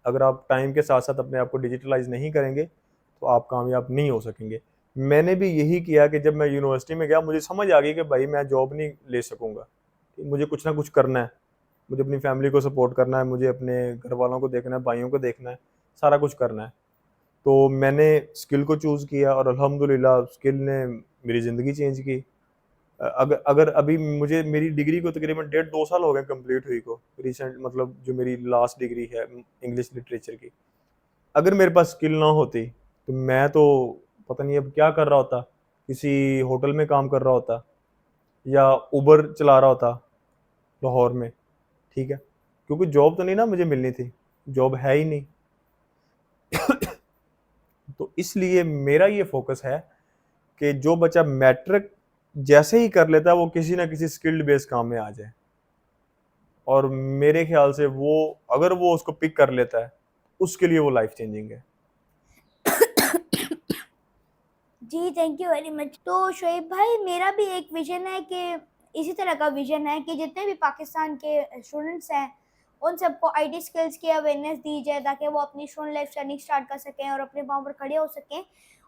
Speaker 2: अगर आप टाइम के साथ साथ अपने आप को डिजिटलाइज नहीं करेंगे तो आप कामयाब नहीं हो सकेंगे। मैंने भी यही किया कि जब मैं यूनिवर्सिटी में गया मुझे समझ आ गई कि भाई मैं जॉब नहीं ले सकूंगा, मुझे कुछ ना कुछ करना है, मुझे अपनी फैमिली को सपोर्ट करना है, मुझे अपने घर वालों को देखना है, भाइयों को देखना है, सारा कुछ करना है। तो मैंने स्किल को चूज़ किया और अल्हम्दुलिल्लाह स्किल ने मेरी ज़िंदगी चेंज की। अगर अगर अभी मुझे मेरी डिग्री को तकरीबन 1.5 2 साल हो गए कंप्लीट हुई को, रिसेंट मतलब जो मेरी लास्ट डिग्री है इंग्लिश लिटरेचर की। अगर मेरे पास स्किल ना होती तो मैं तो पता नहीं अब क्या कर रहा होता, किसी होटल में काम कर रहा होता या उबर चला रहा होता लाहौर में। ठीक है, क्योंकि जॉब तो नहीं ना मुझे मिलनी थी, जॉब है ही नहीं। तो इसलिए मेरा ये फोकस है कि जो बच्चा मैट्रिक जैसे ही कर लेता है वो किसी ना किसी स्किल्ड बेस्ड काम में आ जाए। और मेरे ख्याल से वो अगर वो उसको पिक कर लेता है उसके लिए वो लाइफ चेंजिंग है।
Speaker 1: जी, थैंक यू वेरी मच। तो शोएब भाई, मेरा भी एक विज़न है कि इसी तरह का विज़न है कि जितने भी पाकिस्तान के स्टूडेंट्स हैं, उन सबको आईटी स्किल्स की अवेयरनेस दी जाए ताकि वो अपनी स्टूडेंट लाइफ स्टार्टिंग स्टार्ट कर सकें और अपने पाँव पर खड़े हो सकें।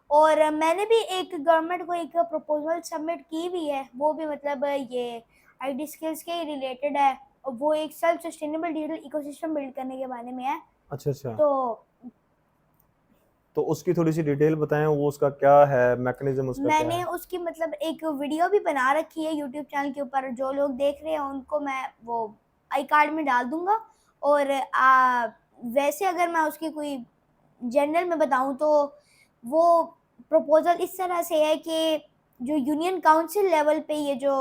Speaker 1: और मैंने भी एक गवर्नमेंट को एक प्रपोज़ल सबमिट की हुई है, वो भी मतलब ये आईटी स्किल्स के रिलेटेड है और वो एक self sustainable digital ecosystem build करने के बारे में है।
Speaker 2: अच्छा अच्छा।
Speaker 1: तो
Speaker 2: उसकी थोड़ी सी डिटेल बताएं, वो उसका क्या है, मैकेनिज्म उसका क्या
Speaker 1: मैंने
Speaker 2: है?
Speaker 1: उसकी मतलब एक वीडियो भी बना रखी है यूट्यूब चैनल के ऊपर, जो लोग देख रहे हैं उनको मैं वो आई कार्ड में डाल दूंगा। और वैसे अगर मैं उसकी कोई जनरल में बताऊं तो वो प्रपोजल इस तरह से है कि जो यूनियन काउंसिल लेवल पे ये जो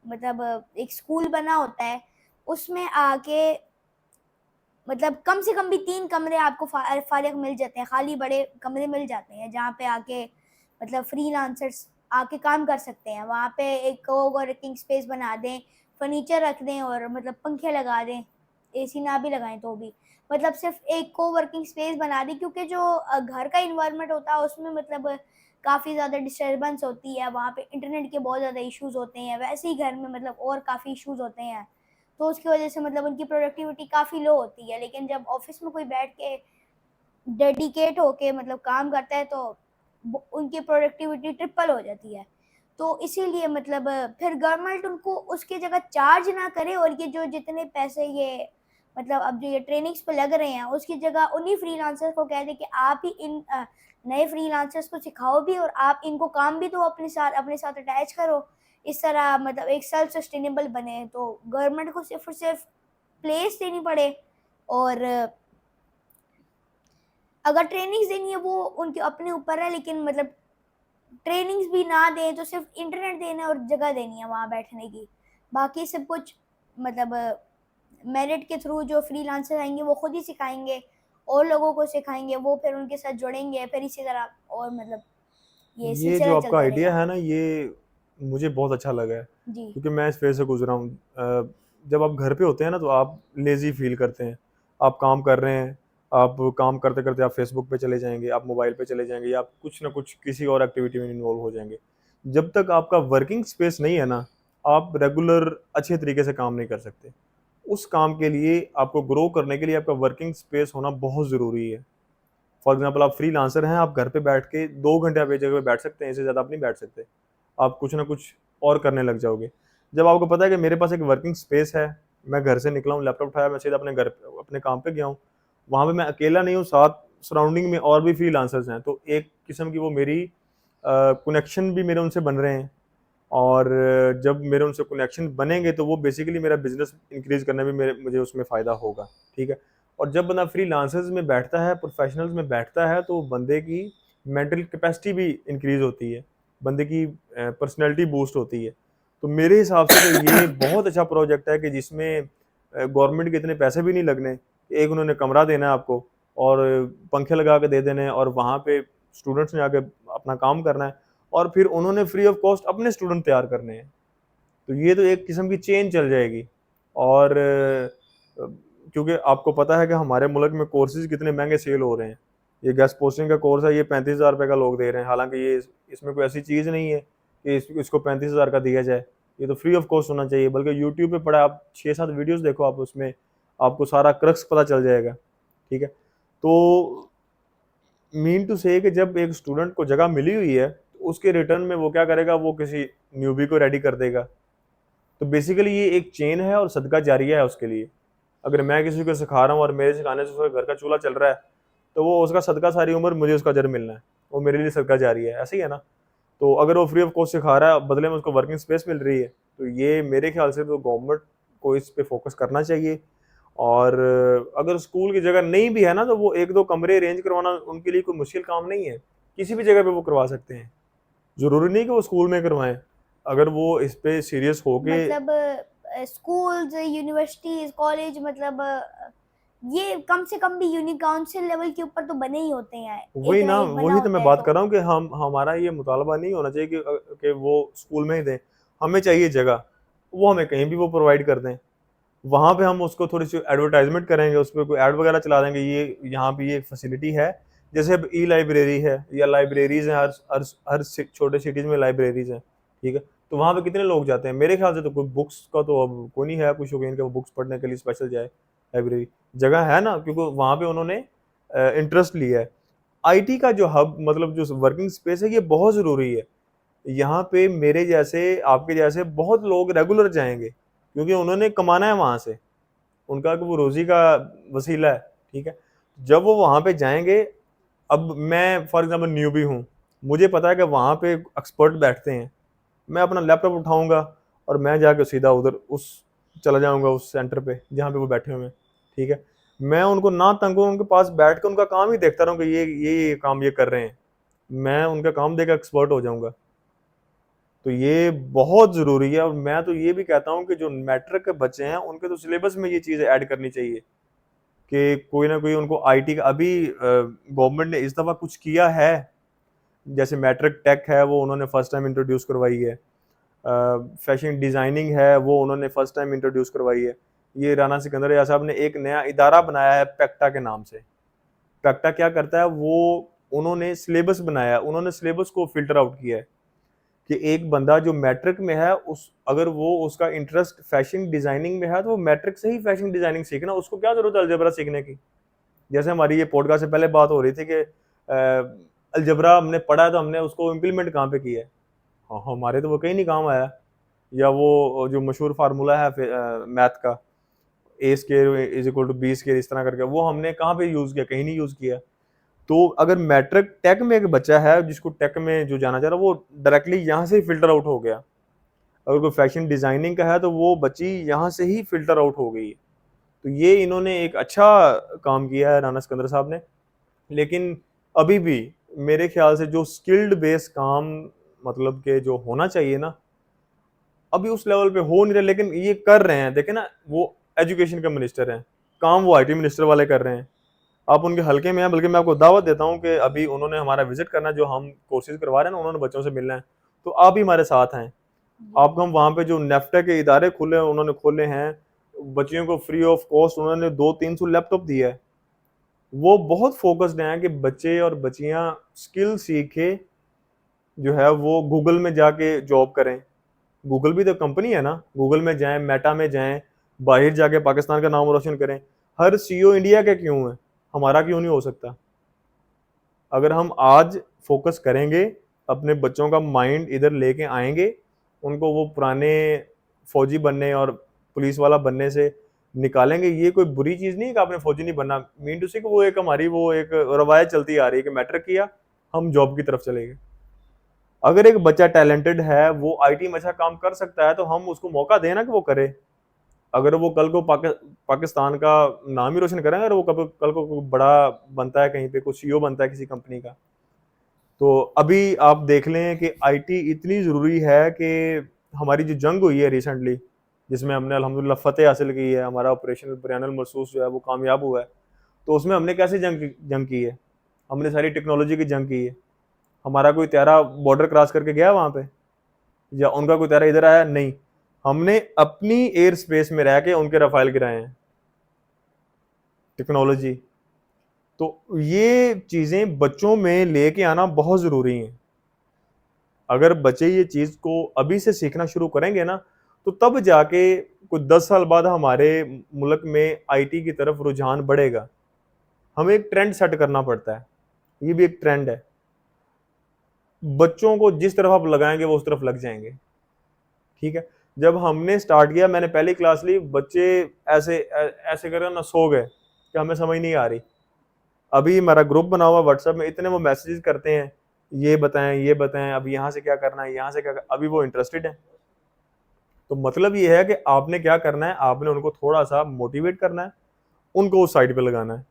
Speaker 1: मतलब एक स्कूल बना होता है उसमें आके मतलब कम से कम भी 3 कमरे आपको फारिग मिल जाते हैं, खाली बड़े कमरे मिल जाते हैं जहाँ पे आके मतलब फ्रीलांसर्स आके काम कर सकते हैं। वहाँ पे एक कोवर्किंग स्पेस बना दें, फर्नीचर रख दें और मतलब पंखे लगा दें, एसी ना भी लगाएं तो भी मतलब सिर्फ एक कोवर्किंग स्पेस बना दें, क्योंकि जो घर का इन्वायरमेंट होता है उसमें मतलब काफ़ी ज़्यादा डिस्टर्बेंस होती है, वहाँ पे इंटरनेट के बहुत ज़्यादा इश्यूज होते हैं, वैसे ही घर में मतलब और काफ़ी इश्यूज होते हैं, तो उसकी वजह से मतलब उनकी प्रोडक्टिविटी काफ़ी लो होती है। लेकिन जब ऑफिस में कोई बैठ के डेडिकेट होके मतलब काम करता है तो उनकी प्रोडक्टिविटी ट्रिपल हो जाती है। तो इसीलिए मतलब फिर गवर्नमेंट उनको उसकी जगह चार्ज ना करे और ये जो जितने पैसे ये मतलब अब जो ये ट्रेनिंग्स पे लग रहे हैं उसकी जगह उन्हीं फ्रीलांसर्स को कह दे कि आप ही इन नए फ्रीलांसर्स को सिखाओ भी और आप इनको काम भी दो, अपने साथ अटैच करो। इस तरह मतलब एक सेल्फ सस्टेनेबल बने, तो गवर्नमेंट को सिर्फ और सिर्फ प्लेस देनी पड़े और अगर ट्रेनिंग्स देनी है वो उनके अपने ऊपर है, लेकिन मतलब ट्रेनिंग्स भी ना दें तो सिर्फ इंटरनेट देना है और जगह देनी है वहाँ बैठने की, बाकी सब कुछ मतलब मेरिट के थ्रू जो फ्रीलांसर आएंगे वो खुद ही सिखाएंगे और लोगों को सिखाएंगे, वो फिर उनके साथ जुड़ेंगे, फिर इसी तरह और मतलब ये
Speaker 2: ये जो
Speaker 1: सिलसिला
Speaker 2: आपका
Speaker 1: चलता
Speaker 2: आइडिया
Speaker 1: रहेगा।
Speaker 2: है ना, ये मुझे बहुत अच्छा लगा है,
Speaker 1: जी
Speaker 2: क्योंकि मैं इस फेज से गुजरा हूँ। जब आप घर पे होते हैं ना तो आप लेजी फील करते हैं। आप काम कर रहे हैं, आप काम करते करते आप फेसबुक पे चले जाएंगे, आप मोबाइल पे चले जाएंगे, या आप कुछ ना कुछ किसी और एक्टिविटी में इन्वॉल्व हो जाएंगे। जब तक आपका वर्किंग स्पेस नहीं है ना, आप रेगुलर अच्छे तरीके से काम नहीं कर सकते। उस काम के लिए आपको ग्रो करने के लिए आपका वर्किंग स्पेस होना बहुत ज़रूरी है। फॉर एग्जाम्पल आप फ्रीलांसर हैं, आप घर पे बैठ के 2 घंटे आप एक जगह पे बैठ सकते हैं, इससे ज़्यादा आप नहीं बैठ सकते। आप कुछ ना कुछ और करने लग जाओगे। जब आपको पता है कि मेरे पास एक वर्किंग स्पेस है, मैं घर से निकला हूँ, लैपटॉप उठाया, मैं सीधा अपने घर अपने काम पे गया हूँ, वहाँ पे मैं अकेला नहीं हूँ, साथ सराउंडिंग में और भी फ्रीलांसर्स हैं, तो एक किस्म की वो मेरी कनेक्शन भी मेरे उनसे बन रहे हैं। और जब मेरे उनसे कनेक्शन बनेंगे तो वो बेसिकली मेरा बिजनेस इंक्रीज करने में मुझे उसमें फ़ायदा होगा। ठीक है। और जब बंदा फ्रीलांसर्स में बैठता है, प्रोफेशनल्स में बैठता है, तो बंदे की मेंटल कैपेसिटी भी इंक्रीज होती है, बंदे की पर्सनैलिटी बूस्ट होती है। तो मेरे हिसाब से तो ये बहुत अच्छा प्रोजेक्ट है कि जिसमें गवर्नमेंट के इतने पैसे भी नहीं लगने। एक उन्होंने कमरा देना है आपको और पंखे लगा के दे देने हैं, और वहाँ पे स्टूडेंट्स ने आके अपना काम करना है, और फिर उन्होंने फ्री ऑफ कॉस्ट अपने स्टूडेंट तैयार करने हैं। तो ये तो एक किस्म की चेन चल जाएगी। और क्योंकि आपको पता है कि हमारे मुल्क में कोर्सेज कितने महंगे सेल हो रहे हैं। ये गेस्ट पोस्टिंग का कोर्स है, ये 35,000 रुपये का लोग दे रहे हैं, हालांकि ये इसमें कोई ऐसी चीज़ नहीं है कि इसको 35,000 का दिया जाए। ये तो फ्री ऑफ कॉस्ट होना चाहिए, बल्कि यूट्यूब पे पड़ा आप 6-7 वीडियोस देखो, आप उसमें आपको सारा क्रक्स पता चल जाएगा। ठीक है। तो मीन टू से कि जब एक स्टूडेंट को जगह मिली हुई है तो उसके रिटर्न में वो क्या करेगा, वो किसी न्यूबी को रेडी कर देगा। तो बेसिकली ये एक चेन है और सदका जारिया है उसके लिए। अगर मैं किसी को सिखा रहा हूँ और मेरे सिखाने से उसका घर का चूल्हा चल रहा है, तो वो उसका सदका सारी उम्र मुझे उसका अजर मिलना है, वो मेरे लिए सदका जारिया है। ऐसे ही है ना। तो अगर वो फ्री ऑफ कॉस्ट सिखा रहा है, बदले में उसको वर्किंग स्पेस मिल रही है, तो ये मेरे ख्याल से तो गवर्नमेंट को इस पे फोकस करना चाहिए। और अगर स्कूल की जगह नहीं भी है ना, तो वो 1-2 कमरे अरेंज करवाना उनके लिए कोई मुश्किल काम नहीं है। किसी भी जगह पे वो करवा सकते हैं, ज़रूरी नहीं कि वो स्कूल में करवाएं। अगर वो इस पे सीरियस होके
Speaker 1: मतलब स्कूल्स, यूनिवर्सिटीज, कॉलेज मतलब ये कम से कम भी यूनियन काउंसिल लेवल के ऊपर तो बने ही होते हैं, एक
Speaker 2: वही
Speaker 1: ना
Speaker 2: ना,
Speaker 1: एक बना
Speaker 2: वही तो
Speaker 1: होता
Speaker 2: मैं
Speaker 1: है
Speaker 2: बात कर
Speaker 1: तो
Speaker 2: रहा हूँ कि हमारा ये मुतालबा नहीं होना चाहिए कि वो स्कूल में ही दें। हमें चाहिए जगह, वो हमें कहीं भी वो प्रोवाइड कर दें। वहाँ पे हम उसको थोड़ी सी एडवर्टाइजमेंट करेंगे, उस पर कोई ऐड वगैरह चला देंगे, ये यहाँ पे ये फैसिलिटी है। जैसे अब ई लाइब्रेरी है या लाइब्रेरीज हैं, हर छोटे सिटीज़ में लाइब्रेरीज हैं। ठीक है। तो वहाँ पे कितने लोग जाते हैं? मेरे ख्याल से तो कोई बुक्स का तो अब कोई नहीं है कोई शौकीन कि वो बुक्स पढ़ने के लिए स्पेशल जाए लाइब्रेरी। जगह है ना, क्योंकि वहाँ पे उन्होंने इंटरेस्ट लिया है। आईटी का जो हब मतलब जो वर्किंग स्पेस है, ये बहुत ज़रूरी है। यहाँ पे मेरे जैसे, आपके जैसे बहुत लोग रेगुलर जाएंगे। क्योंकि उन्होंने कमाना है वहाँ से, उनका वो रोज़ी का वसीला है, ठीक है? जब वो वहाँ पे जाएँगे, अब मैं फॉर एग्ज़ाम्पल न्यूबी हूँ, मुझे पता है कि वहाँ पे एक्सपर्ट बैठते हैं, मैं अपना लैपटॉप उठाऊँगा और मैं जाके सीधा उधर उस चला जाऊँगा उस सेंटर पे जहाँ पे वो बैठे हुए हैं, ठीक है? मैं उनको ना तंग उनके पास बैठ के उनका काम ही देखता रहूँ कि ये काम ये कर रहे हैं। मैं उनका काम देख के एक्सपर्ट हो जाऊँगा। तो ये बहुत ज़रूरी है और मैं तो ये भी कहता हूँ कि जो मैट्रिक के बच्चे हैं, उनके तो सिलेबस में ये चीज़ें ऐड करनी चाहिए कि कोई ना कोई उनको आईटी का अभी गवर्नमेंट ने इस दफ़ा कुछ किया है, जैसे मैट्रिक टेक है, वो उन्होंने फर्स्ट टाइम इंट्रोड्यूस करवाई है। फैशन डिज़ाइनिंग है, वो उन्होंने फर्स्ट टाइम इंट्रोड्यूस करवाई है। ये राना सिकंदरिया साहब ने एक नया इदारा बनाया है पैक्टा के नाम से। पैक्टा क्या करता है, वो उन्होंने सिलेबस बनाया है, उन्होंने सिलेबस को फ़िल्टर आउट किया है कि एक बंदा जो मैट्रिक में है, उस अगर वो उसका इंटरेस्ट फैशन डिज़ाइनिंग में है, तो वो मैट्रिक से ही फैशन डिज़ाइनिंग सीखना, उसको क्या ज़रूरत है अलजेब्रा सीखने की? जैसे हमारी ये पॉडकास्ट से पहले बात हो रही थी कि अलजेब्रा हमने पढ़ा है, तो हमने उसको इम्प्लीमेंट कहाँ पे किया है? हाँ, हमारे तो वो कहीं नहीं काम आया। या वो जो मशहूर फार्मूला है मैथ का, A square is equal to B square, इस तरह करके, वो हमने कहाँ पे यूज़ किया? कहीं नहीं यूज़ किया। तो अगर मैट्रिक टेक में एक बच्चा है जिसको टेक में जो जाना चाह रहा है, वो डायरेक्टली यहाँ से ही फ़िल्टर आउट हो गया। अगर कोई फैशन डिज़ाइनिंग का है, तो वो बच्ची यहाँ से ही फ़िल्टर आउट हो गई। तो ये इन्होंने एक अच्छा काम किया है राना सिकंदर साहब ने। लेकिन अभी भी मेरे ख्याल से जो स्किल्ड बेस काम मतलब के जो होना चाहिए ना, अभी उस लेवल पे हो नहीं रहा, लेकिन ये कर रहे हैं। देखें ना, वो एजुकेशन के मिनिस्टर हैं, काम वो आईटी मिनिस्टर वाले कर रहे हैं। आप उनके हल्के में हैं, बल्कि मैं आपको दावत देता हूँ कि अभी उन्होंने हमारा विजिट करना है, जो हम कोर्सेज करवा रहे हैं ना, उन्होंने बच्चों से मिलना है, तो आप भी हमारे साथ हैं।
Speaker 1: जी।
Speaker 2: आपको हम वहाँ पे जो नेफ्टा के इदारे खुले हैं, उन्होंने खोले हैं, बच्चियों को फ्री ऑफ कॉस्ट उन्होंने 200-300 लैपटॉप दिया है। वो बहुत फोकस्ड हैं कि बच्चे और बच्चियाँ स्किल सीखे, जो है वो गूगल में जाके जॉब करें। गूगल भी तो कंपनी है ना, गूगल में जाएँ, मेटा में जाएँ, बाहर जाके पाकिस्तान का नाम रोशन करें। हर सीईओ इंडिया के क्यों है? हमारा क्यों नहीं हो सकता? अगर हम आज फोकस करेंगे, अपने बच्चों का माइंड इधर लेके आएँगे, उनको वो पुराने फौजी बनने और पुलिस वाला बनने से निकालेंगे, ये कोई बुरी चीज़ नहीं है कि आपने फौजी नहीं बनना। मीन टू से कि वो एक हमारी वो एक रवायत चलती आ रही है कि मैट्रिक किया, हम जॉब की तरफ चले गए। अगर एक बच्चा टैलेंटेड है, वो आईटी में अच्छा काम कर सकता है, तो हम उसको मौका दें ना कि वो करे। अगर वो कल को पाकिस्तान का नाम ही रोशन करेगा, अगर वो कल को कोई बड़ा बनता है कहीं पे, कुछ सीईओ बनता है किसी कंपनी का, तो अभी आप देख लें कि आईटी इतनी ज़रूरी है कि हमारी जो जंग हुई है रिसेंटली, जिसमें हमने अल्हम्दुलिल्लाह फ़तेह हासिल की है, हमारा ऑपरेशन बरियान महसूस जो है वो कामयाब हुआ है, तो उसमें हमने कैसे जंग की है? हमने सारी टेक्नोलॉजी की जंग की है। हमारा कोई त्यारा बॉर्डर क्रॉस करके गया वहाँ पे, या उनका कोई त्यारा इधर आया? नहीं। हमने अपनी एयर स्पेस में रह के उनके रफाइल गिराए हैं। टेक्नोलॉजी, तो ये चीज़ें बच्चों में लेके आना बहुत ज़रूरी है। अगर बच्चे ये चीज़ को अभी से सीखना शुरू करेंगे ना, तो तब जाके कुछ 10 साल बाद हमारे मुल्क में आईटी की तरफ रुझान बढ़ेगा। हमें एक ट्रेंड सेट करना पड़ता है, ये भी एक ट्रेंड है। बच्चों को जिस तरफ आप लगाएँगे वो उस तरफ लग जाएँगे, ठीक है? जब हमने स्टार्ट किया, मैंने पहली क्लास ली, बच्चे ऐसे कर ना सो गए कि हमें समझ नहीं आ रही। अभी हमारा ग्रुप बना हुआ व्हाट्सएप में, इतने वो मैसेजेस करते हैं, ये बताएं, अब यहाँ से क्या करना है, यहाँ से क्या अभी वो इंटरेस्टेड है। तो मतलब ये है कि आपने क्या करना है, आपने उनको थोड़ा सा मोटिवेट करना है, उनको उस साइड पे लगाना है।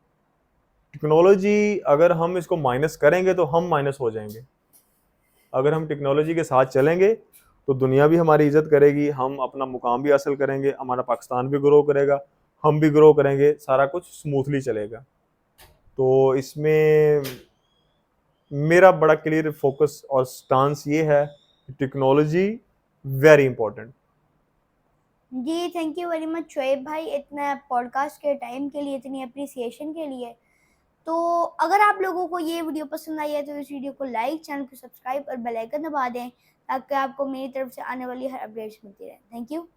Speaker 2: टेक्नोलॉजी अगर हम इसको माइनस करेंगे तो हम माइनस हो जाएंगे। अगर हम टेक्नोलॉजी के साथ चलेंगे तो दुनिया भी हमारी इज्जत करेगी, हम अपना मुकाम भी हासिल करेंगे, हमारा पाकिस्तान भी ग्रो करेगा, हम भी ग्रो करेंगे, सारा कुछ स्मूथली चलेगा। तो इसमें मेरा बड़ा क्लियर फोकस और स्टांस ये है, टेक्नोलॉजी वेरी इंपॉर्टेंट।
Speaker 1: जी, thank you very much Shoaib भाई, इतना पॉडकास्ट के टाइम के लिए, इतनी अप्रिसिएशन के लिए। तो अगर आप लोगों को ये वीडियो पसंद आई है तो इस वीडियो को लाइक, चैनल को सब्सक्राइब और बेल आइकन दबा दें, ताकि आपको मेरी तरफ से आने वाली हर अपडेट्स मिलती रहे। Thank you.